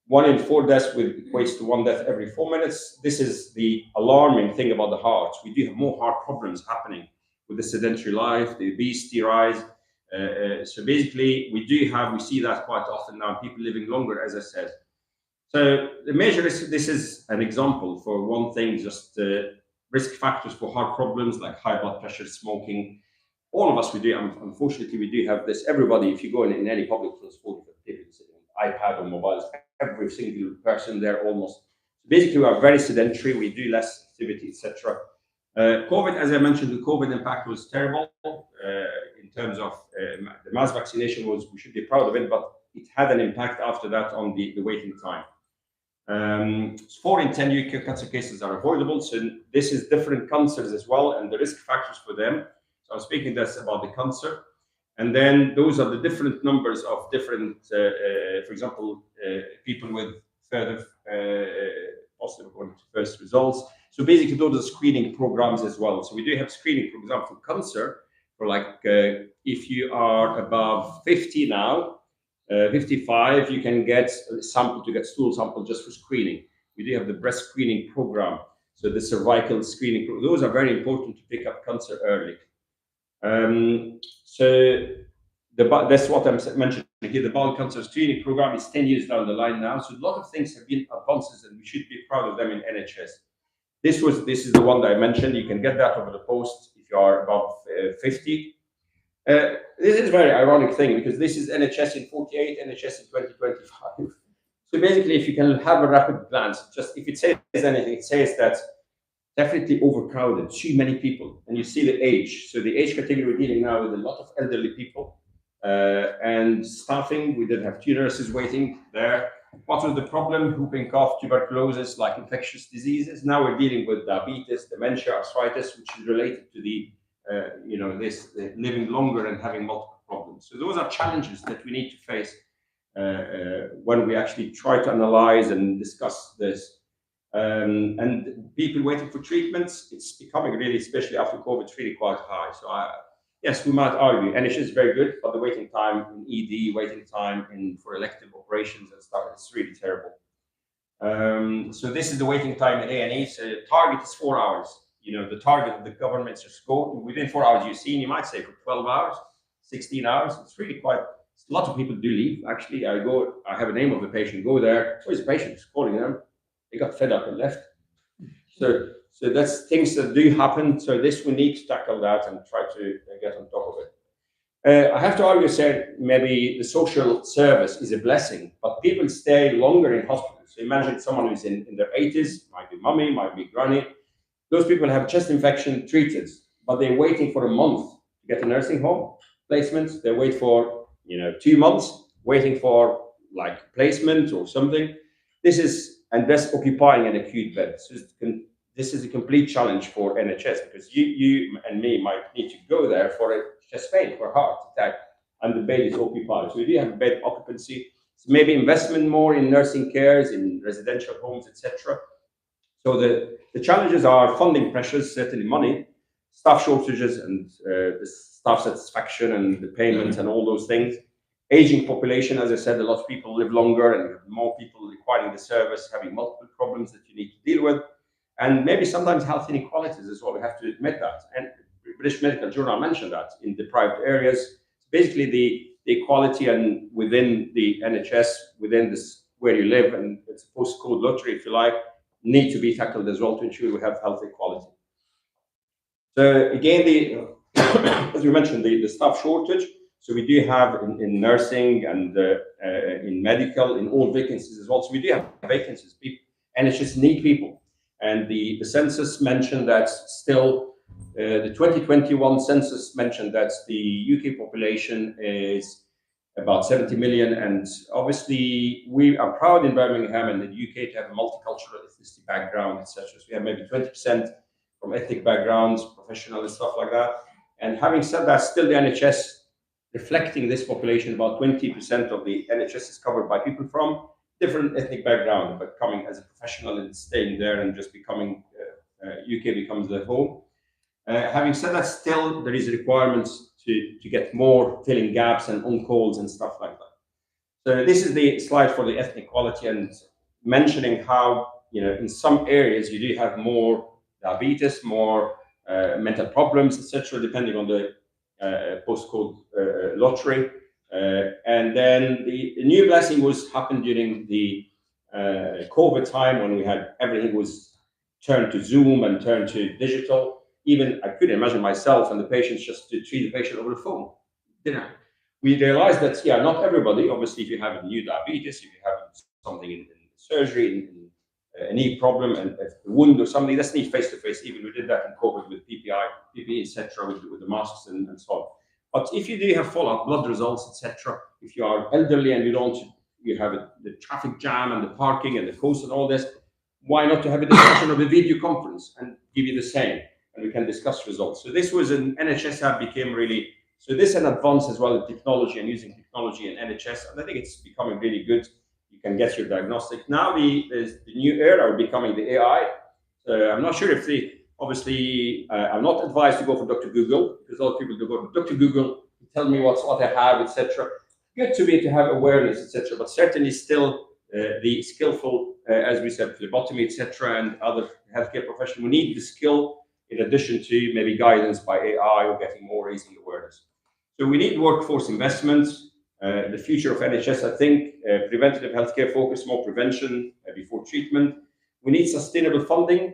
1 in 4 deaths equates to 1 death every 4 minutes. This is the alarming thing about the heart. We do have more heart problems happening with the sedentary life, the obesity rise. So basically, we see that quite often now, people living longer, as I said. So the major risk, this is an example for one thing, just risk factors for heart problems like high blood pressure, smoking. All of us, we do, unfortunately, we do have this. Everybody, if you go in any public transport, people sitting on iPad or mobiles, every single person there almost. Basically, we are very sedentary, we do less activity, etc. COVID, as I mentioned, the COVID impact was terrible in terms of the mass vaccination we should be proud of it, but it had an impact after that on the waiting time. 4 in 10 UK cancer cases are avoidable, so this is different cancers as well, and the risk factors for them. So I'm speaking that's about the cancer. And then those are the different numbers of different, for example, people with further positive according to first results. So basically, those are screening programs as well. So we do have screening, for example, for cancer, for like if you are above 50 now, 55, you can get a sample stool sample just for screening. We do have the breast screening program, so the cervical screening program. Those are very important to pick up cancer early. So that's what I'm mentioning here. The bowel cancer screening program is 10 years down the line now. So a lot of things have been advances, and we should be proud of them in NHS. This is the one that I mentioned. You can get that over the post if you are above 50. This is a very ironic thing because this is NHS in 48, NHS in 2025. So basically, if you can have a rapid glance, just if it says anything, it says that definitely overcrowded, too many people, and you see the age. So the age category we're dealing now with a lot of elderly people and staffing. We did have 2 nurses waiting there. What was the problem? Whooping cough, tuberculosis, like infectious diseases. Now we're dealing with diabetes, dementia, arthritis, which is related to the living longer and having multiple problems. So those are challenges that we need to face when we actually try to analyze and discuss this. And people waiting for treatments, it's becoming really, especially after COVID, it's really quite high. So yes, we might argue NHS is very good, but the waiting time in ED, waiting time for elective operations and stuff, it's really terrible. So this is the waiting time in A&E. So the target is 4 hours. The target of the government is just go within 4 hours. You might say for 12 hours, 16 hours. It's really quite. A lot of people do leave. Actually, I have a name of the patient. Go there. Where's the patient? Just calling them. They got fed up and left. So that's things that do happen. So we need to tackle that and try to get on top of it. I have to argue, say maybe the social service is a blessing, but people stay longer in hospitals. So imagine someone who's in their 80s, might be mummy, might be granny. Those people have chest infection treated, but they're waiting for a month to get a nursing home placement. They wait for 2 months waiting for like placement or something. And that's occupying an acute bed. So this is a complete challenge for NHS because you and me might need to go there for a chest pain, for a heart attack, and the bed is occupied. So we do have bed occupancy. So maybe investment more in nursing cares, in residential homes, etc. So the challenges are funding pressures, certainly money, staff shortages, and the staff satisfaction and the payments and all those things. Aging population, as I said, a lot of people live longer and more people requiring the service, having multiple problems that you need to deal with. And maybe sometimes health inequalities as well. We have to admit that. And British Medical Journal mentioned that in deprived areas. Basically, the equality and within the NHS, within this where you live, and it's a postcode lottery, if you like, need to be tackled as well to ensure we have health equality. So again, as we mentioned, the staff shortage. So we do have in nursing and in medical, in all vacancies as well. So we do have vacancies, people, NHS need people. And the census mentioned that still, the 2021 census mentioned that the UK population is about 70 million. And obviously we are proud in Birmingham and the UK to have a multicultural ethnicity background, etc. So we have maybe 20% from ethnic backgrounds, professional and stuff like that. And having said that, still the NHS reflecting this population, about 20% of the NHS is covered by people from different ethnic background, but coming as a professional and staying there and just becoming, UK becomes their home. Having said that, still there is requirements to get more filling gaps and on-calls and stuff like that. So this is the slide for the ethnic quality and mentioning how, in some areas you do have more diabetes, more mental problems, etc., depending on the postcode lottery. And then the new blessing happened during the COVID time when we had everything was turned to Zoom and turned to digital. Even I couldn't imagine myself and the patients just to treat the patient over the phone. We realized that, not everybody, obviously, if you have a new diabetes, if you have something in surgery, in a knee problem, and a wound or something, that's need face-to-face. Even we did that in COVID with PPE, etc., with the masks and so on. But if you do have follow-up blood results, etc., if you are elderly and you have the traffic jam and the parking and the coast and all this, why not to have a discussion of a video conference and give you the same, and we can discuss results. So this was an NHS app became really. So this is an advance as well in technology and using technology in NHS, and I think it's becoming really good. You can get your diagnostic. Now the new era becoming the AI. I'm not sure if obviously I'm not advised to go for Dr. Google because a lot of people do go to Dr. Google, tell me what I have, etc. Good to have awareness, etc. But certainly still the skillful, as we said, phlebotomy, etc., and other healthcare professionals, we need the skill in addition to maybe guidance by AI or getting more raising awareness. So we need workforce investments. The future of NHS, I think, preventative healthcare focus, more prevention before treatment. We need sustainable funding.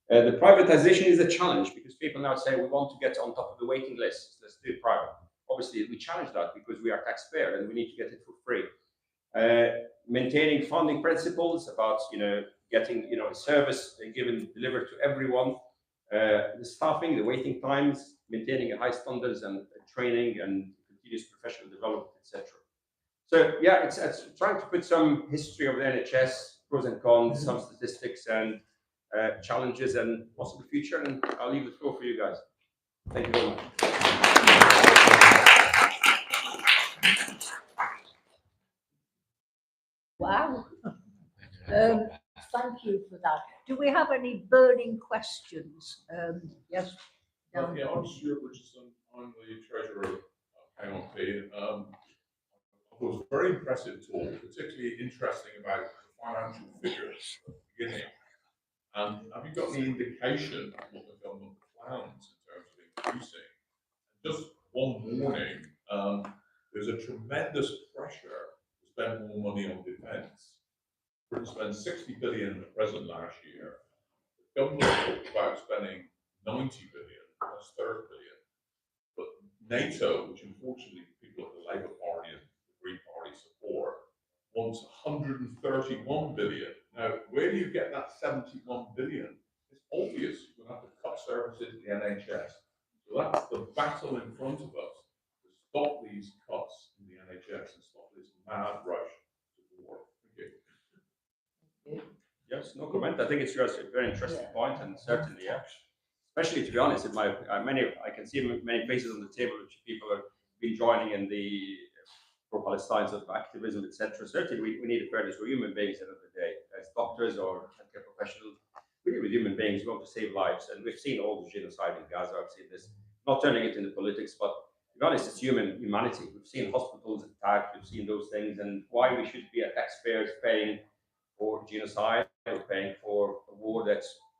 The privatization is a challenge because people now say we want to get on top of the waiting list. Let's do it private. Obviously, we challenge that because we are taxpayer and we need to get it for free. Maintaining funding principles about getting a service delivered to everyone. The staffing, the waiting times, maintaining a high standards and training and continuous professional development, etc. So yeah, it's trying to put some history of the NHS, pros and cons, some statistics and challenges and possible future. And I'll leave the floor for you guys. Thank you very much. Wow. Thank you for that. Do we have any burning questions? Yes. Yeah, I'm Stuart Richardson. I'm the treasurer of BhamUrbanNewsUK. It was a very impressive talk, particularly interesting about the financial figures at the beginning. And have you got any indication of what the government plans in terms of increasing? Just one warning, there's a tremendous pressure to spend more money on defence. Britain spent 60 billion in the present last year. The government talked about spending 90 billion, that's 30 billion. But NATO, which unfortunately people at the Labour Party and the Green Party support, wants 131 billion. Now, where do you get that 71 billion? It's obvious you're going to have to cut services in the NHS. So that's the battle in front of us to stop these cuts in the NHS and stop this mad rush to war. Thank you. Yes, no comment. I think it's just a very interesting point, and certainly, yeah. Especially to be honest, I can see many faces on the table which people have been joining in the pro-Palestine sort of activism, etc. Certainly, we need a fairness. We're human beings at the end of the day, as doctors or healthcare professionals. We're human beings. We want to save lives, and we've seen all the genocide in Gaza. I've seen this. Not turning it into politics, but to be honest, it's humanity. We've seen hospitals attacked. We've seen those things, and why we should be taxpayers paying for genocide or paying for a war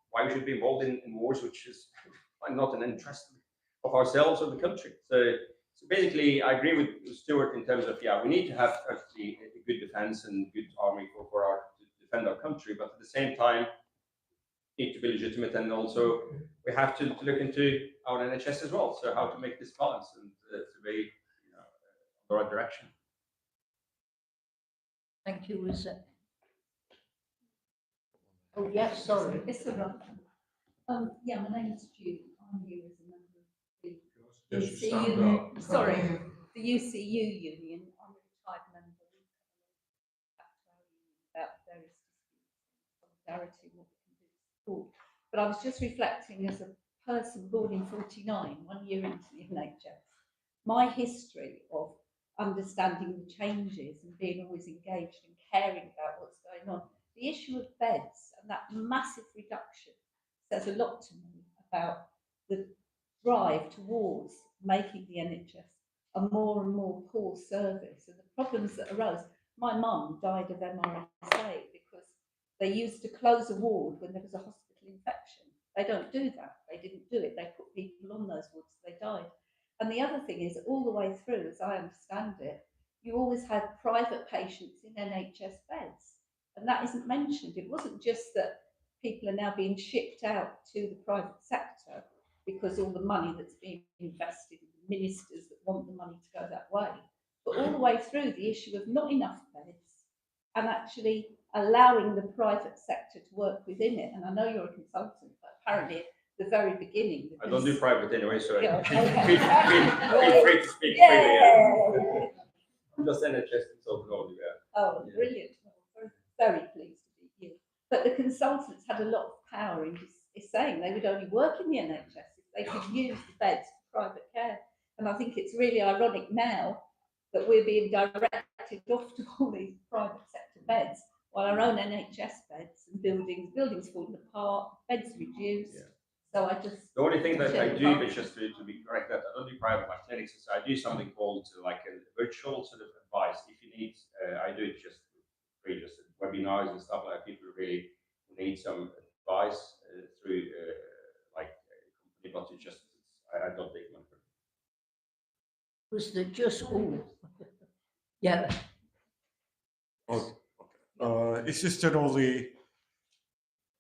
why we should be involved in wars which is not an interest of ourselves or the country. So basically, I agree with Stuart in terms of, we need to have actually a good defense and good army to defend our country, but at the same time, need to be legitimate, and also we have to look into our NHS as well. So how to make this balance and to be, you know, the right direction. Thank you, Lisa. Oh, yes, sorry. It's all right. Yeah, my name's Jude. I'm here as a member of the Yes, you UCU. stand up. Sorry, the UCU union. I'm a retired member. About various disputes, solidarity, what we can do to support. But I was just reflecting as a person born in 49, 1 year into the NHS, my history of understanding the changes and being always engaged and caring about what's going on. The issue of beds and that massive reduction says a lot to me about the drive towards making the NHS a more and more poor service and the problems that arose. My mum died of MRSA because they used to close a ward when there was a hospital infection. They don't do that. They didn't do it. They put people on those wards, they died. And the other thing is, all the way through, as I understand it, you always had private patients in NHS beds. And that isn't mentioned. It wasn't just that people are now being shipped out to the private sector because all the money that's being invested in ministers that want the money to go that way, but all the way through the issue of not enough beds and actually allowing the private sector to work within it. And I know you're a consultant, but apparently at the very beginning. I don't do private anyway, so Yeah, feel okay. free to speak freely. Yeah. I'm just NHS consultant only, yeah. Oh, brilliant. Well, very pleased to be here. But the consultants had a lot of power in saying they would only work in the NHS if they could use the beds for private care. And I think it's really ironic now that we're being directed off to all these private sector beds while our own NHS beds and buildings falling apart, beds reduced. Yeah. So I just... The only thing that I do, is just to be correct, that I don't do private like clinics, so I do something called like a virtual sort of advice. If you need, I do it just free, just webinars and stuff like that. People really need some advice through like company, but it's just, I don't take money for it. Was there just, oh, yeah, Oh, okay. It's just generally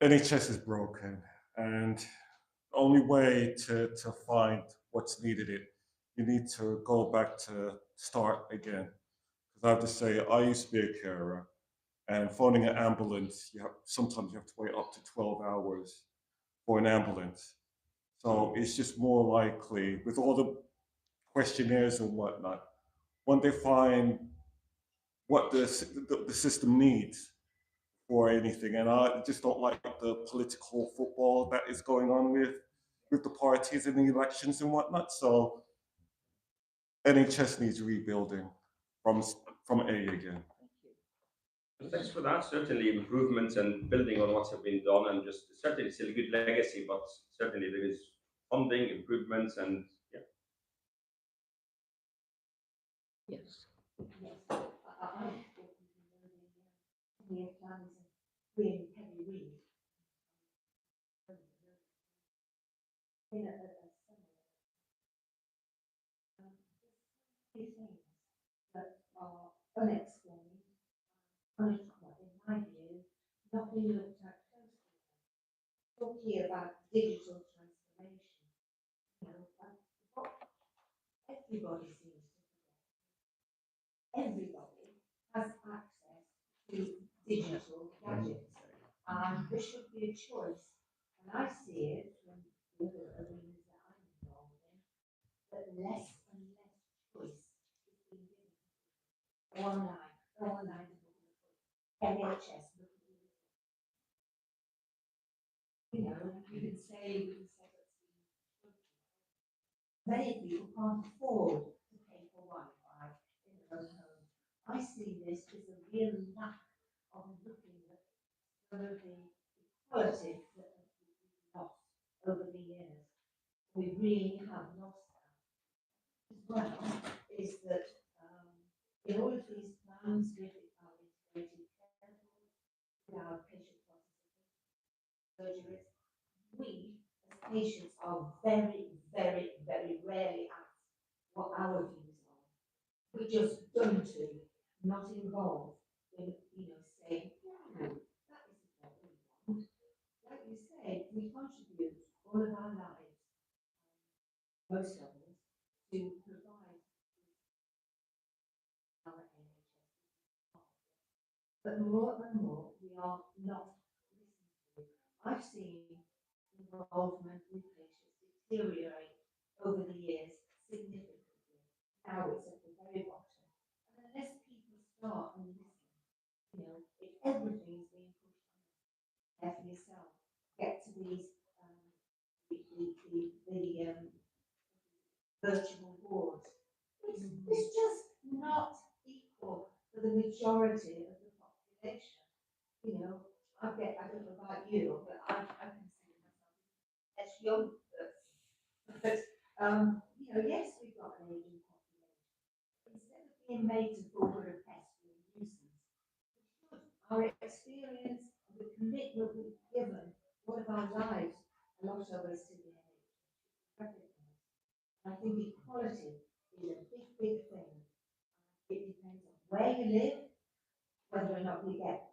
NHS is broken, and the only way to find what's needed you need to go back to start again. Because I have to say, I used to be a carer, and phoning an ambulance, sometimes you have to wait up to 12 hours for an ambulance. So it's just more likely, with all the questionnaires and whatnot, when they find what the system needs for anything. And I just don't like the political football that is going on with the parties in the elections and whatnot. So NHS needs rebuilding from A again. Thanks for that. Certainly improvements and building on what's been done, and just certainly still a good legacy, but certainly there is funding, improvements, and yeah. yes. Yes, plans and really heavy read. In a few things that are unexplained, in my view, not being looked at closely. Talking about digital transformation, what everybody seems to forget. Everybody has access to digital gadgets, and there should be a choice. And I see it from the other arenas that I'm involved in, that less and less choice is being given. Online, NHS. You know, you can say many people can't afford to pay for Wi-Fi in their own home. I see this as a real lack of looking at some of the quality that has been lost over the years. We really have lost that. As well, is that in all of these plans with our integrated care, with our patient surgeries, we as patients are very, very, very rarely asked what our views are. We just don't do, not involved in, saying, that isn't what we want. Like you say, okay, we contribute all of our lives, most of us, to provide our NHS. But more and more, we are not listening to. I've seen involvement with patients deteriorate over the years significantly. Now it's at the very bottom. And unless people start and listen, you know, if everything is being pushed on, care for yourself, get to these virtual wards. It's just not equal for the majority of the population. You know, I don't know about you, but I consider myself as young person. But you know, yes, we've got an aging population. Instead of being made to feel we're a pest or a nuisance, our experience and the commitment we've given all of our lives, a lot of us to the NHS. I think equality is a big, big thing. It depends on where you live, whether or not you get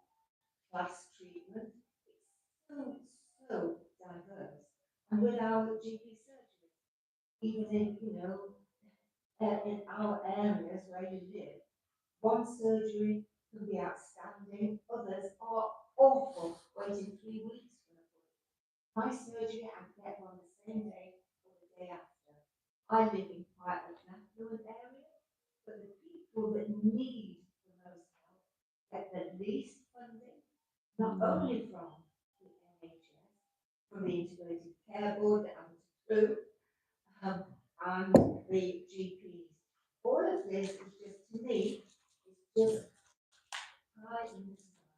class treatment. It's so diverse. And with our GP surgery, even in, you know, in our areas where you live, one surgery can be outstanding, others are awful, waiting 3 weeks for an appointment. My surgery, I can get one the same day or the day after. I live in quite an affluent area, but the people that need the most help get the least funding, not only from the NHS, from the Integrated Care Board that I'm through, and the GPs. All of this is just, to me, it's just pride in the smile.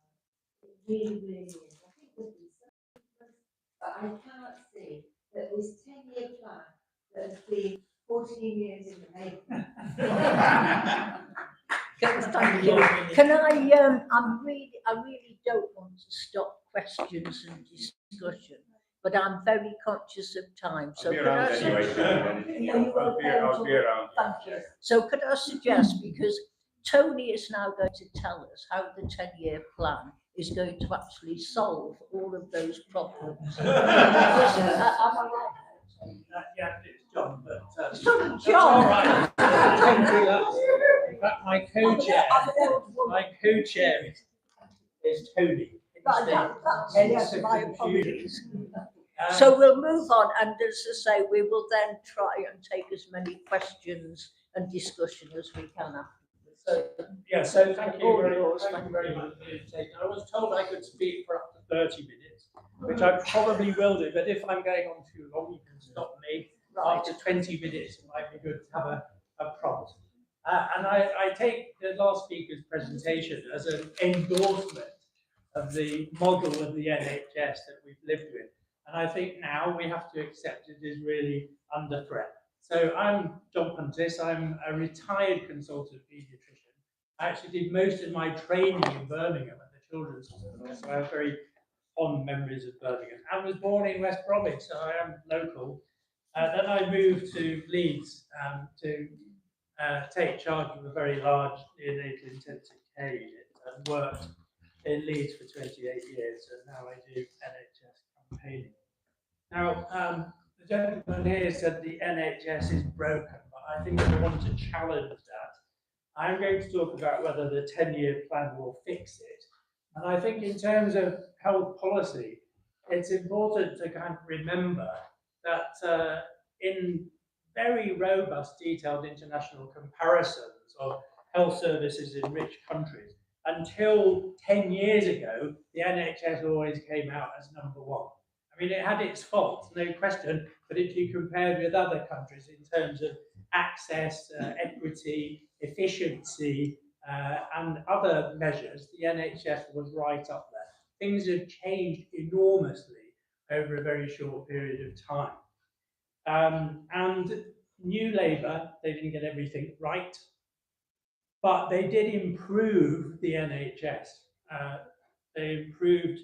It really, really is. I think there's been some difference, but I cannot see that this 10-year plan that has been 14 years in the making. Thank you. Can I really don't want to stop questions and discussion, but I'm very conscious of time. So I'll be around anyway. I'll be around. Thank you. So could I suggest, because Tony is now going to tell us how the 10-year plan is going to actually solve all of those problems. Am I right? Yeah, it's John, but John. all right. In fact, my co-chair is Tony. Yes, my apologies. So we'll move on, and as I say, we will then try and take as many questions and discussion as we can afterwards. So thank you very much for the invitation. I was told I could speak for up to 30 minutes, which I probably will do, but if I'm going on too long, you can stop me. After 20 minutes, it might be good to have a prompt. And I take the last speaker's presentation as an endorsement of the model of the NHS that we've lived with. And I think now we have to accept it is really under threat. So I'm John Puntis. I'm a retired consultant paediatrician. I actually did most of my training in Birmingham at the Children's Hospital, so I have very fond memories of Birmingham. I was born in West Bromwich, so I am local. Then I moved to Leeds to take charge of a very large neonatal intensive care unit and worked in Leeds for 28 years, and now I do NHS campaigning. Now, the gentleman here said the NHS is broken, but I think I want to challenge that. I'm going to talk about whether the 10-year plan will fix it. And I think in terms of health policy, it's important to kind of remember that in very robust, detailed international comparisons of health services in rich countries, until 10 years ago, the NHS always came out as number one. I mean, it had its faults, no question, but if you compared with other countries in terms of access, equity, efficiency, and other measures, the NHS was right up there. Things have changed enormously over a very short period of time. And New Labour, they didn't get everything right, but they did improve the NHS. They improved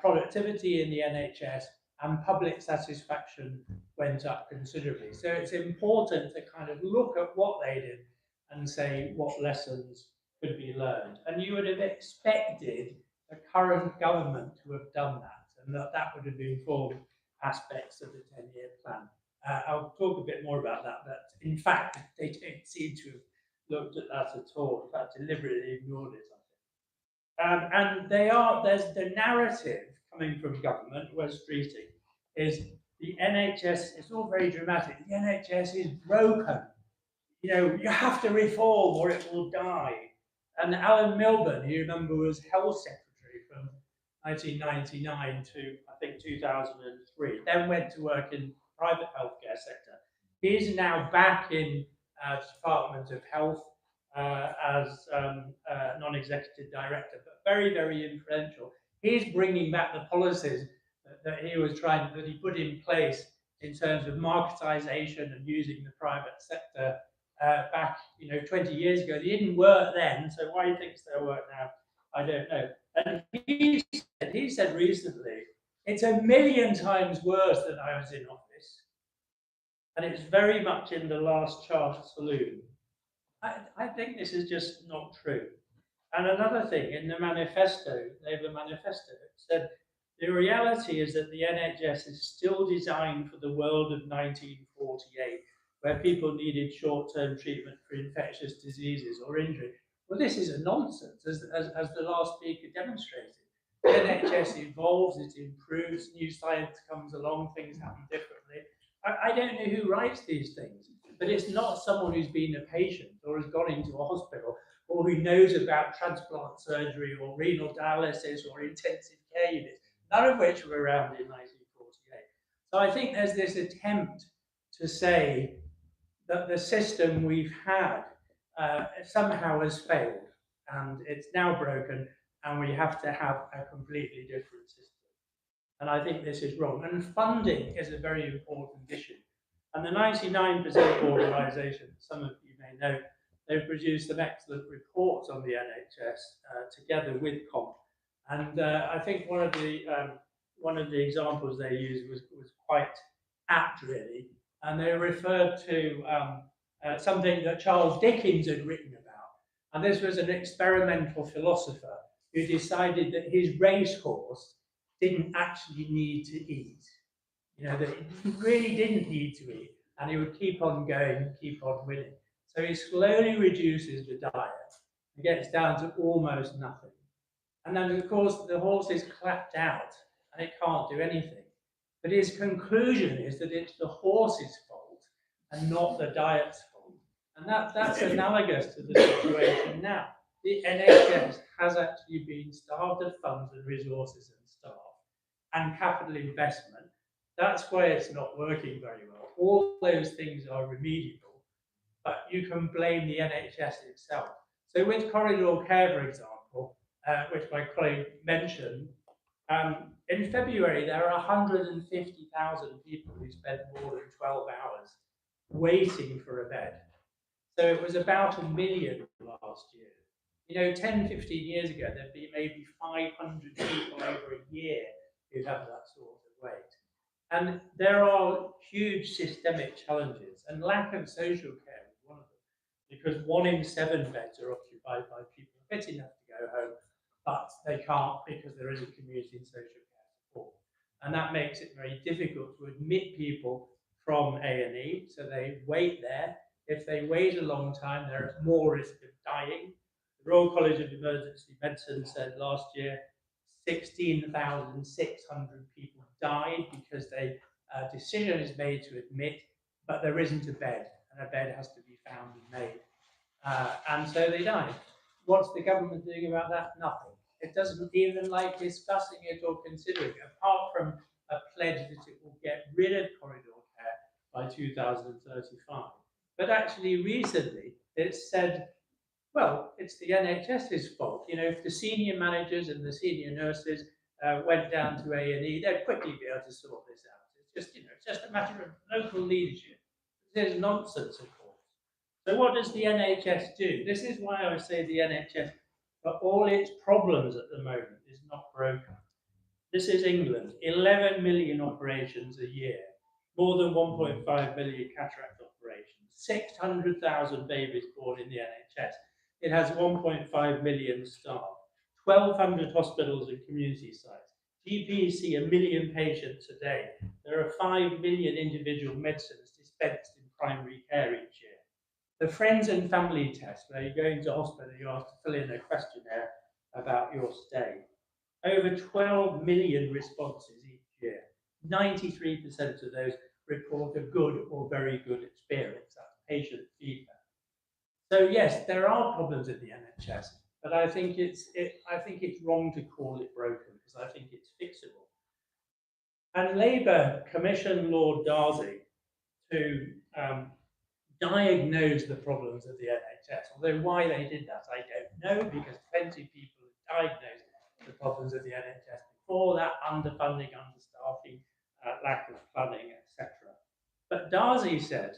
productivity in the NHS, and public satisfaction went up considerably. So it's important to kind of look at what they did and say what lessons could be learned. And you would have expected the current government to have done that. and that would have informed aspects of the 10-year plan. I'll talk a bit more about that, but in fact, they don't seem to have looked at that at all. In fact, deliberately ignored it, I think. And there's the narrative coming from government, West Streeting, is the NHS, it's all very dramatic, the NHS is broken. You know, you have to reform or it will die. And Alan Milburn, you remember, was Health Secretary from 1999 to, I think, 2003, then went to work in the private healthcare sector. He's now back in Department of Health as non-executive director, but very, very influential. He's bringing back the policies that he put in place in terms of marketisation and using the private sector back, 20 years ago. They didn't work then, so why he thinks they'll work now, I don't know. And he said recently, it's 1,000,000 times worse than I was in office, and it's very much in the last chance saloon. I think this is just not true. And another thing, in the manifesto, Labour manifesto, it said, the reality is that the NHS is still designed for the world of 1948, where people needed short-term treatment for infectious diseases or injury. Well, this is a nonsense, as the last speaker demonstrated. The NHS evolves, it improves, new science comes along, things happen differently. I don't know who writes these things, but it's not someone who's been a patient or has gone into a hospital or who knows about transplant surgery or renal dialysis or intensive care units, none of which were around in 1948. So I think there's this attempt to say that the system we've had somehow has failed and it's now broken and we have to have a completely different system. And I think this is wrong. And funding is a very important issue. And the 99% organisation, some of you may know, they've produced some excellent reports on the NHS together with COMP. And I think one of the examples they used was quite apt, really. And they referred to something that Charles Dickens had written about. And this was an experimental philosopher who decided that his racehorse didn't actually need to eat. That he really didn't need to eat, and he would keep on going, keep on winning. So he slowly reduces the diet and gets down to almost nothing. And then, of course, the horse is clapped out and it can't do anything. But his conclusion is that it's the horse's fault and not the diet's fault. And that's analogous to the situation now. The NHS has actually been starved of funds and resources and staff and capital investment. That's why it's not working very well. All those things are remediable, but you can blame the NHS itself. So with corridor care, for example, which my colleague mentioned, in February there are 150,000 people who spent more than 12 hours waiting for a bed. So it was about 1 million last year. 10, 15 years ago, there'd be maybe 500 people over a year who'd have that sort of wait. And there are huge systemic challenges, and lack of social care is one of them, because 1 in 7 beds are occupied by people fit enough to go home, but they can't because there isn't community and social care support. And that makes it very difficult to admit people from A&E, so they wait there. If they wait a long time, there is more risk of dying. The Royal College of Emergency Medicine said last year 16,600 people died because a decision is made to admit, but there isn't a bed, and a bed has to be found and made. And so they died. What's the government doing about that? Nothing. It doesn't even like discussing it or considering it, apart from a pledge that it will get rid of corridor care by 2035. But actually, recently, it said, well, it's the NHS's fault. If the senior managers and the senior nurses went down to A&E, they'd quickly be able to sort this out. It's just a matter of local leadership. This is nonsense, of course. So what does the NHS do? This is why I say the NHS, for all its problems at the moment, is not broken. This is England, 11 million operations a year, more than 1.5 million cataract operations, 600,000 babies born in the NHS. It has 1.5 million staff, 1,200 hospitals and community sites, GPs see 1 million patients a day. There are 5 million individual medicines dispensed in primary care each year. The friends and family test, where you go into hospital, you have to fill in a questionnaire about your stay. Over 12 million responses each year. 93% of those report a good or very good experience. That's patient feedback. So yes, there are problems in the NHS, but I think it's wrong to call it broken, because I think it's fixable. And Labour commissioned Lord Darcy to diagnose the problems of the NHS. Although why they did that, I don't know, because plenty of people have diagnosed the problems of the NHS before that: underfunding, understaffing, lack of planning, etc. But Darcy said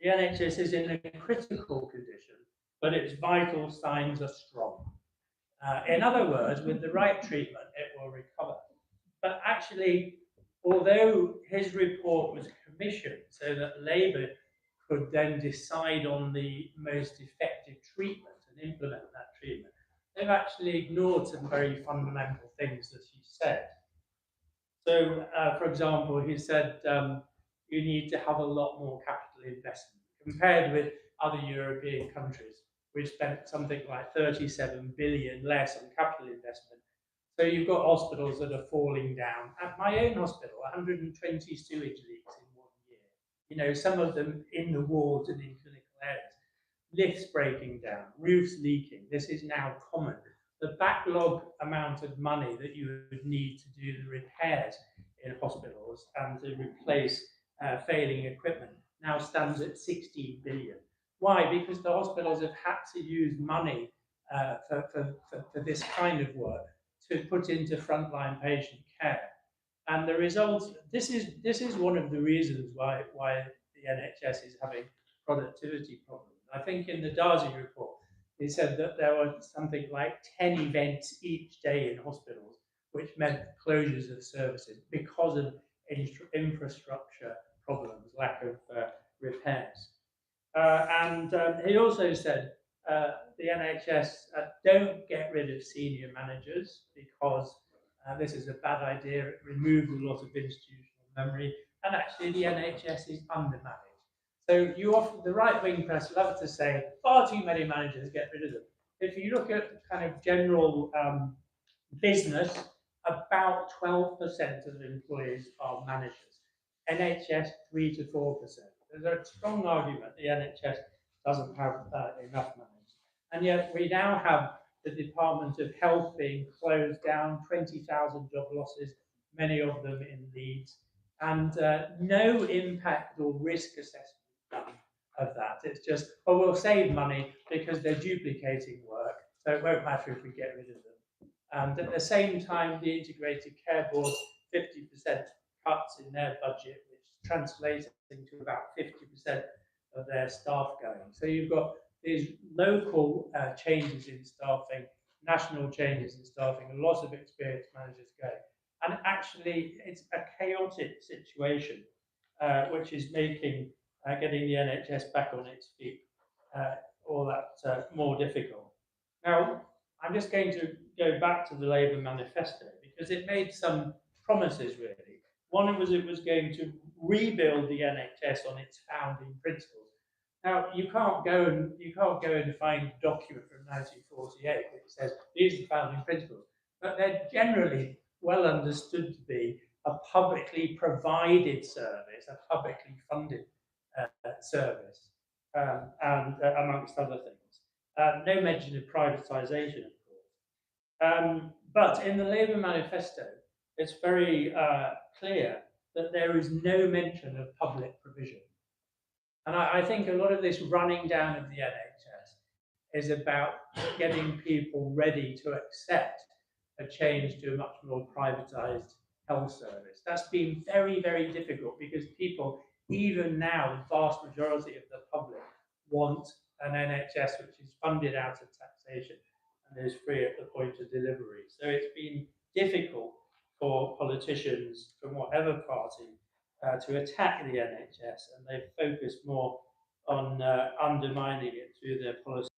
the NHS is in a critical condition, but its vital signs are strong. In other words, with the right treatment, it will recover. But actually, although his report was commissioned so that Labour could then decide on the most effective treatment and implement that treatment, they've actually ignored some very fundamental things that he said. So, for example, he said you need to have a lot more capital investment. Compared with other European countries, we've spent something like 37 billion less on capital investment. So you've got hospitals that are falling down. At my own hospital, 120 sewage leaks in 1 year. You know, some of them in the wards and in clinical areas. Lifts breaking down, roofs leaking. This is now common. The backlog amount of money that you would need to do the repairs in hospitals and to replace failing equipment now stands at 16 billion. Why? Because the hospitals have had to use money for this kind of work to put into frontline patient care. And the result, this is one of the reasons why the NHS is having productivity problems. I think in the Darcy report, they said that there were something like 10 events each day in hospitals, which meant closures of services because of infrastructure problems, lack of repairs. And he also said the NHS don't get rid of senior managers, because this is a bad idea. It removes a lot of institutional memory, and actually the NHS is undermanaged. So you often, the right-wing press love to say far too many managers, get rid of them. If you look at kind of general business, about 12% of employees are managers. NHS, 3 to 4%. There's a strong argument the NHS doesn't have enough managers. And yet we now have the Department of Health being closed down, 20,000 job losses, many of them in Leeds, and no impact or risk assessment done of that. It's just, oh, we'll save money because they're duplicating work, so it won't matter if we get rid of them. And at the same time, the Integrated Care Board, 50% cuts in their budget, which translates into about 50% of their staff going. So you've got these local changes in staffing, national changes in staffing, a lot of experienced managers going. And actually, it's a chaotic situation, which is making getting the NHS back on its feet all that more difficult. Now, I'm just going to go back to the Labour manifesto, because it made some promises, really. One was it was going to rebuild the NHS on its founding principles. Now, you can't go and find a document from 1948 which says these are the founding principles, but they're generally well understood to be a publicly provided service, a publicly funded service, and amongst other things. No mention of privatisation, of course. But in the Labour manifesto, it's very clear that there is no mention of public provision. And I think a lot of this running down of the NHS is about getting people ready to accept a change to a much more privatised health service. That's been very, very difficult, because people, even now, the vast majority of the public want an NHS which is funded out of taxation and is free at the point of delivery. So it's been difficult for politicians from whatever party to attack the NHS, and they've focused more on undermining it through their policy.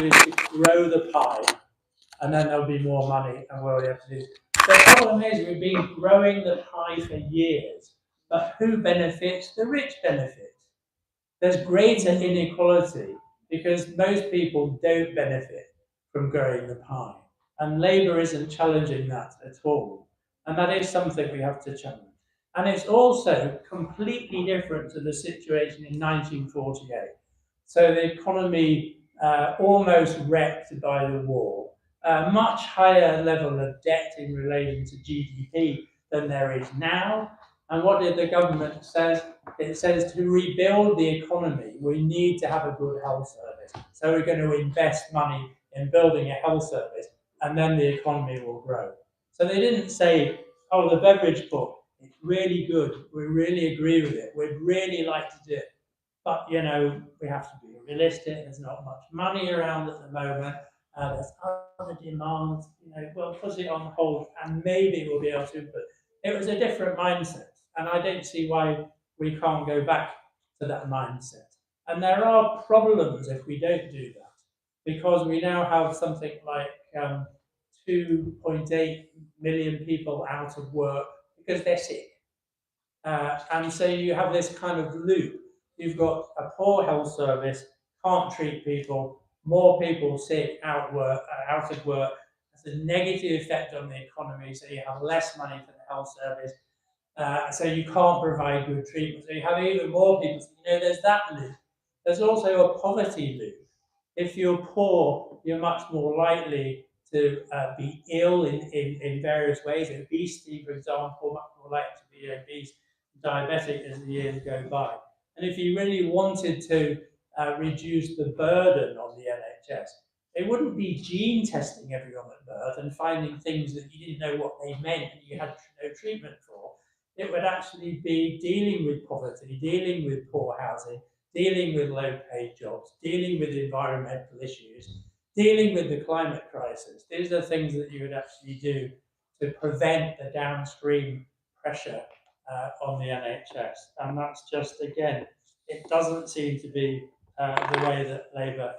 do is to grow the pie, and then there'll be more money, and we'll have to do. The problem is we've been growing the pie for years, but who benefits? The rich benefit. There's greater inequality because most people don't benefit from growing the pie. And Labour isn't challenging that at all. And that is something we have to challenge. And it's also completely different to the situation in 1948. So the economy almost wrecked by the war, a much higher level of debt in relation to GDP than there is now. And what did the government say? It says to rebuild the economy, we need to have a good health service. So we're going to invest money in building a health service, and then the economy will grow. So they didn't say, oh, the beverage book, it's really good. We really agree with it. We'd really like to do it. But, you know, we have to be realistic. There's not much money around at the moment. There's other demands. You know, we'll put it on hold and maybe we'll be able to. But it was a different mindset. And I don't see why we can't go back to that mindset. And there are problems if we don't do that. Because we now have something like 2.8 million people out of work because they're sick. And so you have this kind of loop. You've got a poor health service, can't treat people, more people sick, out of work. That's a negative effect on the economy, so you have less money for the health service. So you can't provide good treatment. So you have even more people. You know, there's that loop. There's also a poverty loop. If you're poor, you're much more likely to be ill in various ways. Obesity, for example, much more likely to be obese, diabetic as the years go by. And if you really wanted to reduce the burden on the NHS, it wouldn't be gene testing everyone at birth and finding things that you didn't know what they meant and you had no treatment for. It would actually be dealing with poverty, dealing with poor housing, dealing with low-paid jobs, dealing with environmental issues, dealing with the climate crisis. These are things that you would actually do to prevent the downstream pressure on the NHS. And that's just, again, it doesn't seem to be the way that Labour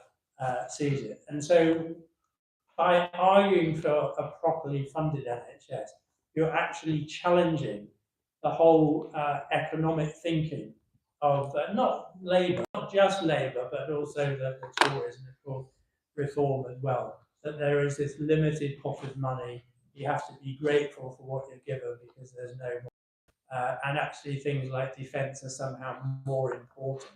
sees it. And so by arguing for a properly funded NHS, you're actually challenging the whole economic thinking of not Labour, not just Labour, but also the Tories and of course Reform as well. That there is this limited pot of money. You have to be grateful for what you're given because there's no more. And actually things like defence are somehow more important.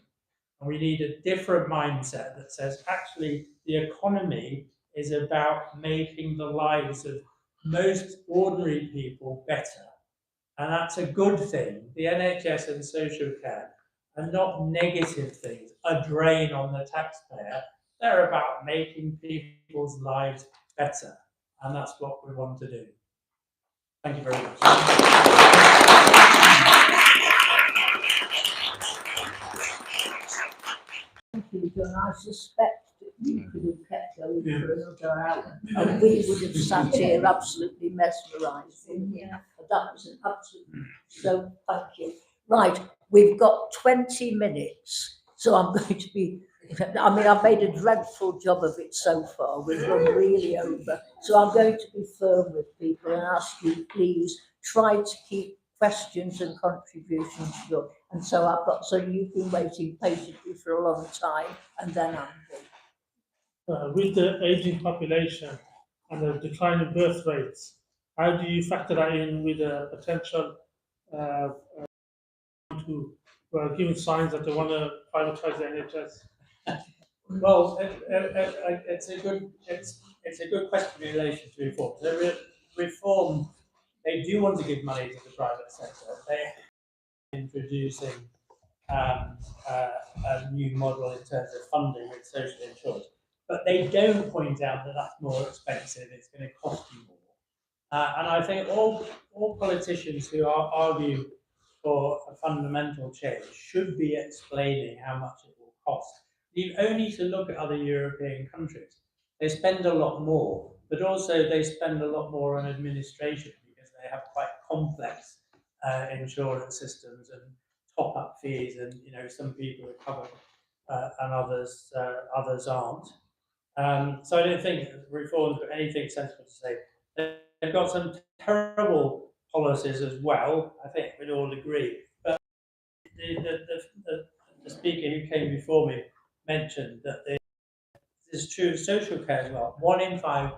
And we need a different mindset that says actually the economy is about making the lives of most ordinary people better. And that's a good thing. The NHS and social care are not negative things, a drain on the taxpayer. They're about making people's lives better. And that's what we want to do. Thank you very much. Thank you, John. I suspect that you could have kept going for another hour and we would have sat here absolutely mesmerised. Yeah. That was an absolute. So thank you. Right, we've got 20 minutes. So I'm going to be, I mean, I've made a dreadful job of it so far. We've run really over. So I'm going to be firm with people and ask you, please, try to keep questions and contributions short. And so you've been waiting patiently for a long time, and then Andy. With the aging population and the decline in birth rates, how do you factor that in with a potential who are giving signs that they want to privatize the NHS? Well, it's a good question in relation to reform. So reform, they do want to give money to the private sector. They are introducing a new model in terms of funding with social insurance, but they don't point out that that's more expensive. It's going to cost you more. And I think all politicians who argue for a fundamental change should be explaining how much it will cost. You only need to look at other European countries. They spend a lot more, but also they spend a lot more on administration because they have quite complex insurance systems and top-up fees, and some people are covered and others aren't. So I don't think reform's got anything sensible to say. They've got some terrible policies as well, I think we'd all agree. But the speaker who came before me mentioned that this is true of social care as well. 1 in 5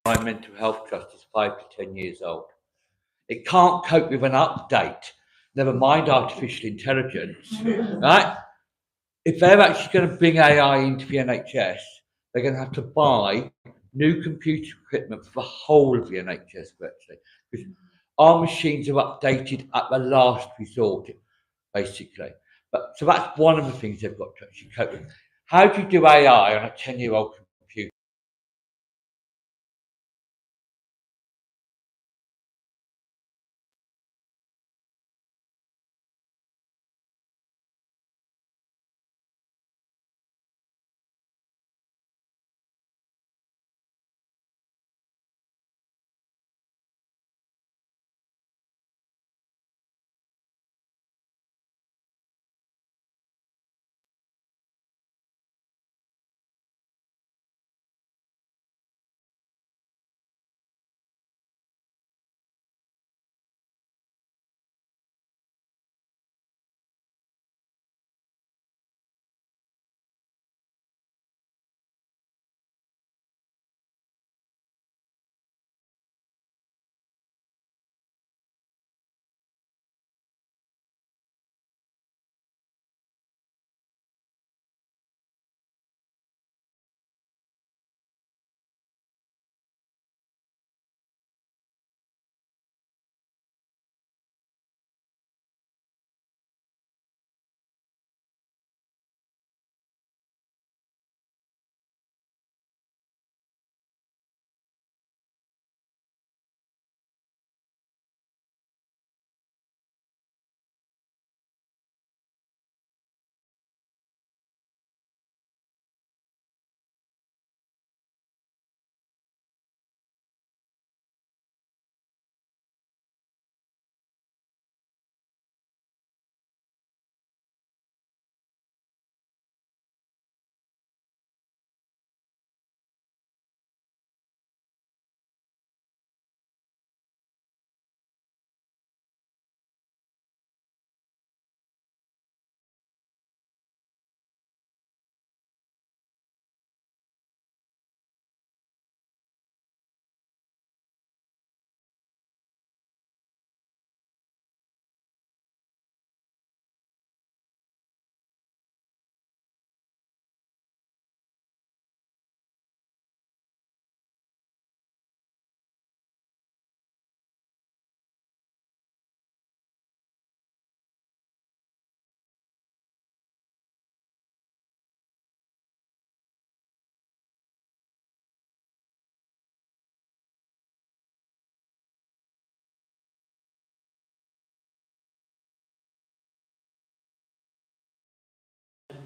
My mental health trust is 5 to 10 years old. It can't cope with an update, never mind artificial intelligence, right? If they're actually going to bring AI into the NHS, they're going to have to buy new computer equipment for the whole of the NHS virtually, because our machines are updated at the last resort, basically. But so that's one of the things they've got to actually cope with. How do you do AI on a 10-year-old computer?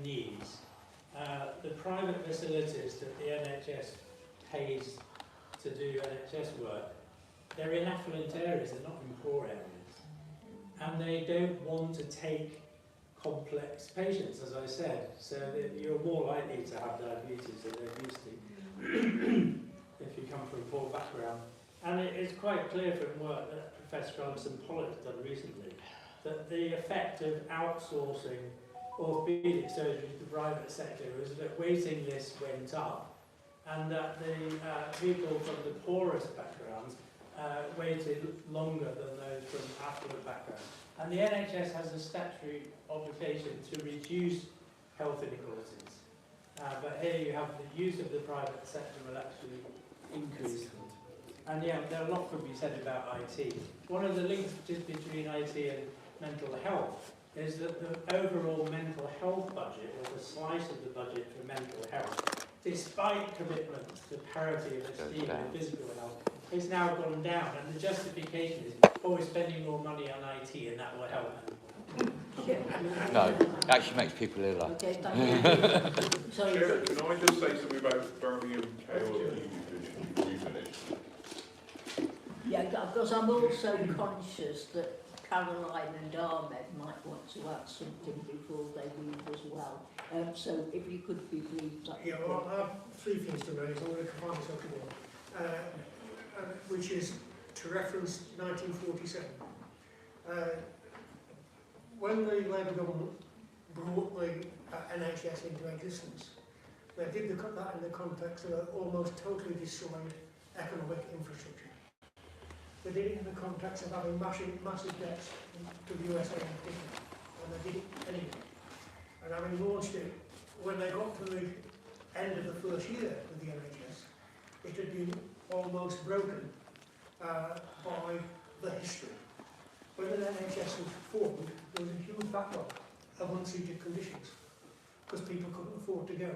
needs. The private facilities that the NHS pays to do NHS work, they're in affluent areas, they're not in poor areas. And they don't want to take complex patients, as I said, so that you're more likely to have diabetes than they're used to if you come from a poor background. And it's quite clear from work that Professor Alison Pollock's done recently that the effect of outsourcing orthopaedic surgery to the private sector was that waiting lists went up and that the people from the poorest backgrounds waited longer than those from affluent backgrounds. And the NHS has a statutory obligation to reduce health inequalities. But here you have the use of the private sector will actually increase them. And yeah, there are a lot could be said about IT. One of the links just between IT and mental health is that the overall mental health budget, or the slice of the budget for mental health, despite commitments to parity of esteem and physical health, has now gone down. And the justification is, oh, we're spending more money on IT and that will help. No, it actually makes people ill. Okay, thank you. Sorry. Chair, can I just say something about Birmingham Chaos Division? You finished. Yeah, because I'm also conscious that Caroline and Ahmed might want to add something before they leave as well. So if you could be brief. Yeah, well, I have three things to raise. I'm going to combine myself to one, which is to reference 1947. When the Labour government brought the NHS into existence, they did that in the context of an almost totally destroyed economic infrastructure. They did it in the context of having massive debts to the USA in particular, and they did it anyway. And having launched it, when they got to the end of the first year of the NHS, it had been almost broken by the history. When the NHS was formed, there was a huge backlog of untreated conditions because people couldn't afford to go.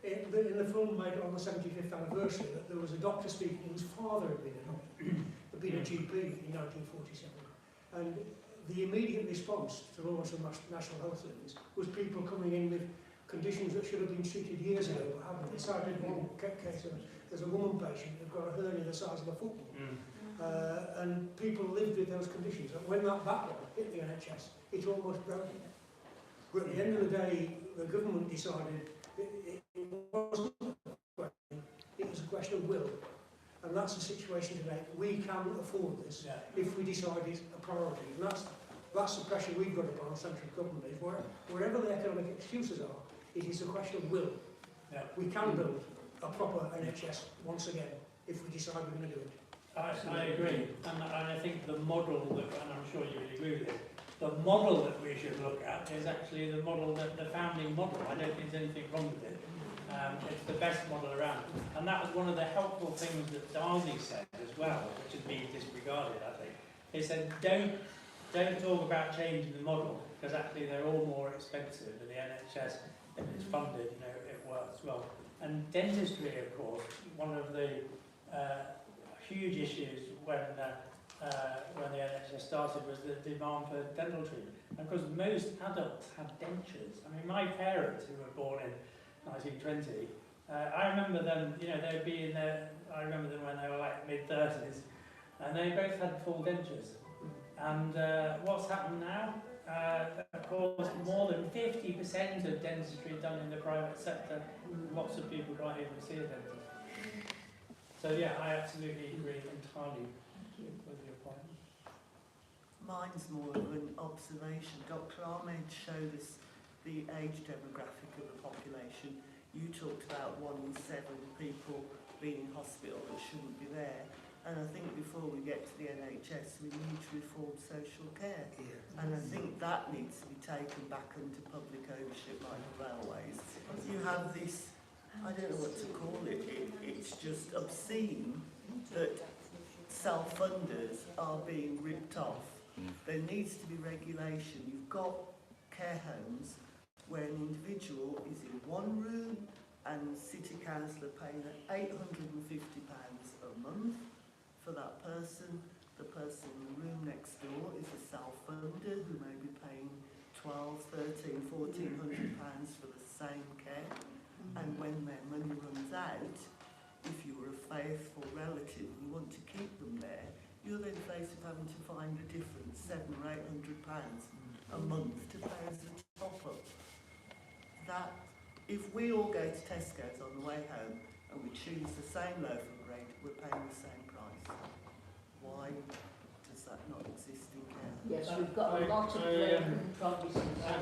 In the film made on the 75th anniversary, that there was a doctor speaking whose father had been a doctor, had been a GP in 1947. And the immediate response to launch the National Health Service was people coming in with conditions that should have been treated years ago, but haven't. Decided one case of there's a woman patient who's got a hernia the size of a football. And people lived with those conditions. And when that backlog hit the NHS, it almost broke it. But at the end of the day, the government decided it wasn't a question, it was a question of will. And that's the situation today. We can afford this if we decide it's a priority. And that's the pressure we've got upon central government, is wherever the economic excuses are, it is a question of will. We can build a proper NHS once again if we decide we're going to do it. I agree, and I think the model that, and I'm sure you would agree with it, the model that we should look at is actually the model that the founding model. I don't think there's anything wrong with it. It's the best model around, and that was one of the helpful things that Darcy said as well, which has been disregarded. I think he said don't talk about changing the model because actually they're all more expensive, and the NHS, if it's funded, it works well. And dentistry, of course, one of the huge issues when the NHS started was the demand for dental treatment. And of course, most adults have dentures. I mean, my parents, who were born in 1920, I remember them, they'd be in their, I remember them when they were like mid-30s, and they both had full dentures. And what's happened now? Of course, more than 50% of dentistry done in the private sector. Lots of people can't even see a dentist. So yeah, I absolutely agree entirely with your point. Mine's more of an observation. Dr. Ahmed showed us the age demographic of the population. You talked about 1 in 7 people being in hospital that shouldn't be there. And I think before we get to the NHS, we need to reform social care. And I think that needs to be taken back into public ownership like the railways. You have this, I don't know what to call it, it's just obscene that self-funders are being ripped off. There needs to be regulation. You've got care homes where an individual is in one room and city council are paying £850 a month for that person. The person in the room next door is a self-funder who may be paying £1,200, £1,300, £1,400 for the same care. And when their money runs out, if you're a faithful relative and you want to keep them there, you're then faced with having to find a different £700 or £800 a month to pay as a top up. That, if we all go to Tesco's on the way home and we choose the same loaf of bread, we're paying the same price. Why does that not exist in care? Yes, we've got a lot of problems with I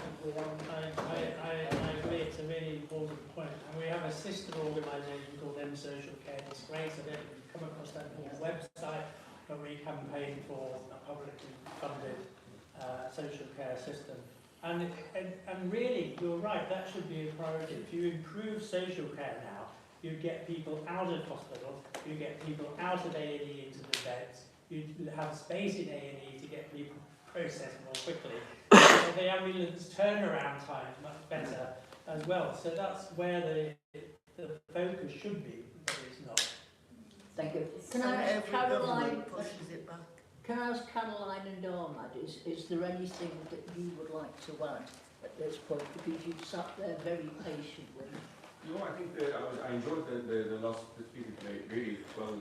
agree, it's a really important point. And we have a sister organisation called M Social Care Disgrace. I don't know if you've come across that on the website, but we campaign for a publicly funded social care system. And really, you're right, that should be a priority. If you improve social care now, you get people out of hospital, you get people out of A&E into the beds, you have space in A&E to get people processed more quickly. So the ambulance turnaround time is much better as well. So that's where the focus should be, but it's not. Thank you. Can I ask Caroline? Can I ask Caroline and Ahmad, is there anything that you would like to add at this point? Because you've sat there very patiently. No, I think I enjoyed the last speaker today. Really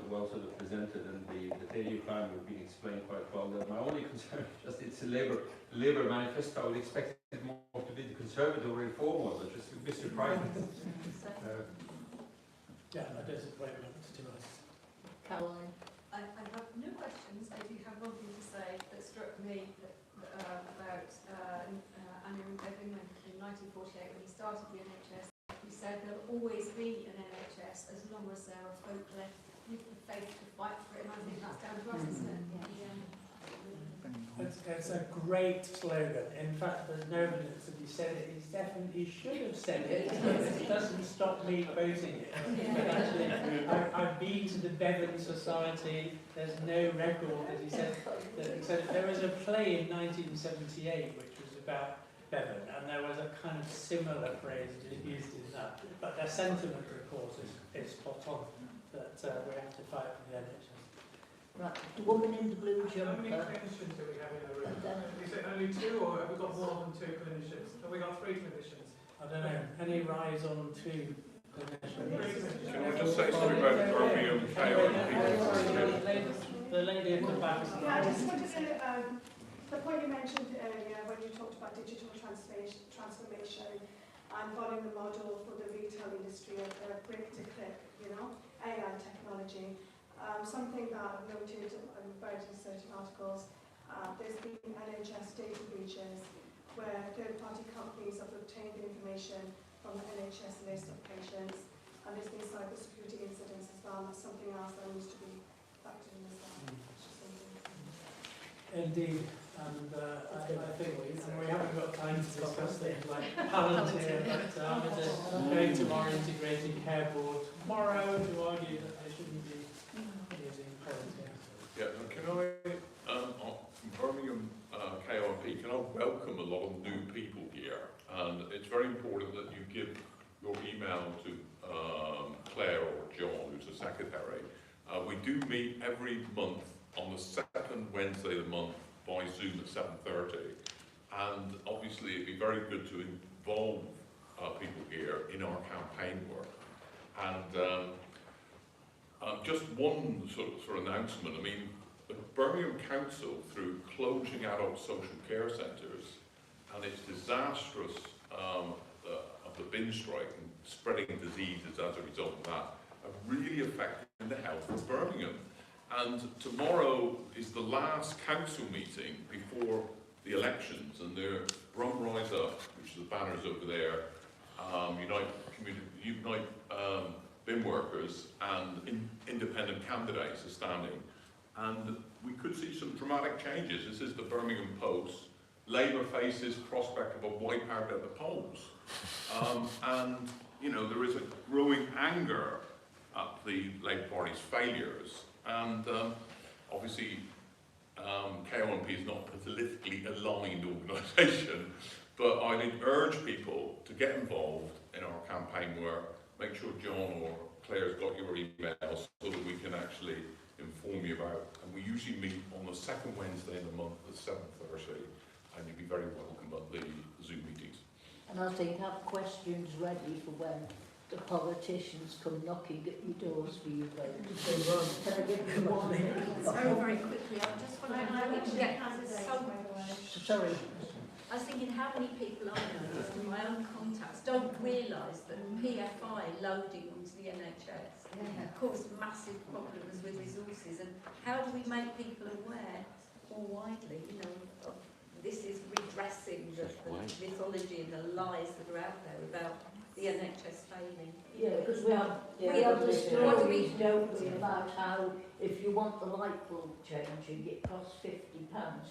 well sort of presented, and the 10-year plan was being explained quite well. My only concern is just it's a Labour manifesto. I would expect it more to be the Conservative or Reform one, but just a bit surprising. Yeah, no disappointment to us. Caroline? I have no questions. I do have one thing to say that struck me about Andrew Bevan in 1948 when he started the NHS. He said there'll always be an NHS as long as there are folk left with the faith to fight for it, and I think that's down to us, isn't it? It's a great slogan. In fact, there's no evidence that he said it. He should have said it, but it doesn't stop me quoting it. But actually, I've been to the Bevan Society. There's no record that he said that. There was a play in 1978 which was about Bevan, and there was a kind of similar phrase used in that. But their sentiment, of course, is spot on, that we have to fight for the NHS. Right, the woman in the blue jumper. How many clinicians do we have in the room? Is it only 2, or have we got more than 2 clinicians? Have we got 3 clinicians? I don't know. Any rise on 2 clinicians? Can I just say something about Birmingham KONP? The lady at the back. Yeah, I just wanted to, the point you mentioned earlier when you talked about digital transformation and following the model for the retail industry of brick to click, AI technology. Something that I've noted and referred to certain articles, there's been NHS data breaches where third-party companies have obtained the information from the NHS list of patients, and there's been cybersecurity incidents as well. That's something else that needs to be factored in as well. Indeed, and I think we haven't got time to discuss things like Palantir, but I'm going to our integrated care board tomorrow to argue that they shouldn't be using Palantir. Yeah, can I, from Birmingham KONP, can I welcome a lot of new people here? And it's very important that you give your email to Claire or John, who's the secretary. We do meet every month on the second Wednesday of the month by Zoom at 7:30. And obviously it'd be very good to involve people here in our campaign work. And just one sort of announcement. I mean, the Birmingham Council, through closing adult social care centres and its disastrous of the bin strike and spreading diseases as a result of that, have really affected the health of Birmingham. And tomorrow is the last council meeting before the elections, and the Brum Rise Up, which is the banners over there, Unite bin workers and independent candidates are standing. And we could see some dramatic changes. This is the Birmingham Post. Labour faces prospect of a wipeout at the polls. And, there is a growing anger at the Labour Party's failures. And obviously, KONP is not a politically aligned organisation, but I'd urge people to get involved in our campaign work. Make sure John or Claire's got your emails so that we can actually inform you about. And we usually meet on the second Wednesday in the month at 7:30, and you'd be very welcome at the Zoom meetings. And I think have questions ready for when the politicians come knocking at your doors for your vote. Can I give you one? Very, very quickly, I just wondering how we can get Sorry. I was thinking how many people I know from my own contacts don't realise that PFI loading onto the NHS caused massive problems with resources, and how do we make people aware more widely, you know, of this is redressing the mythology and the lies that are out there about the NHS failing. Yeah, because we have the stories, don't we, about how if you want the light bulb changing, it costs £50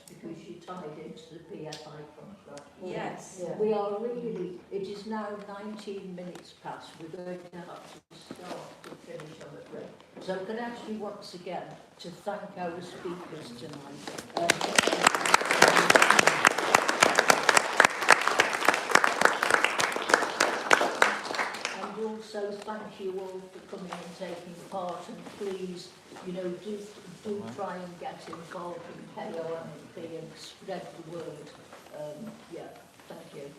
because you're tied into the PFI contract. Yes. Yeah. We are really, it is now 19 minutes past, we're going to have to start to finish on the break. So can I ask you once again to thank our speakers tonight. And also thank you all for coming and taking part, and please, you know, do try and get involved in KOMP and spread the word. Yeah, thank you.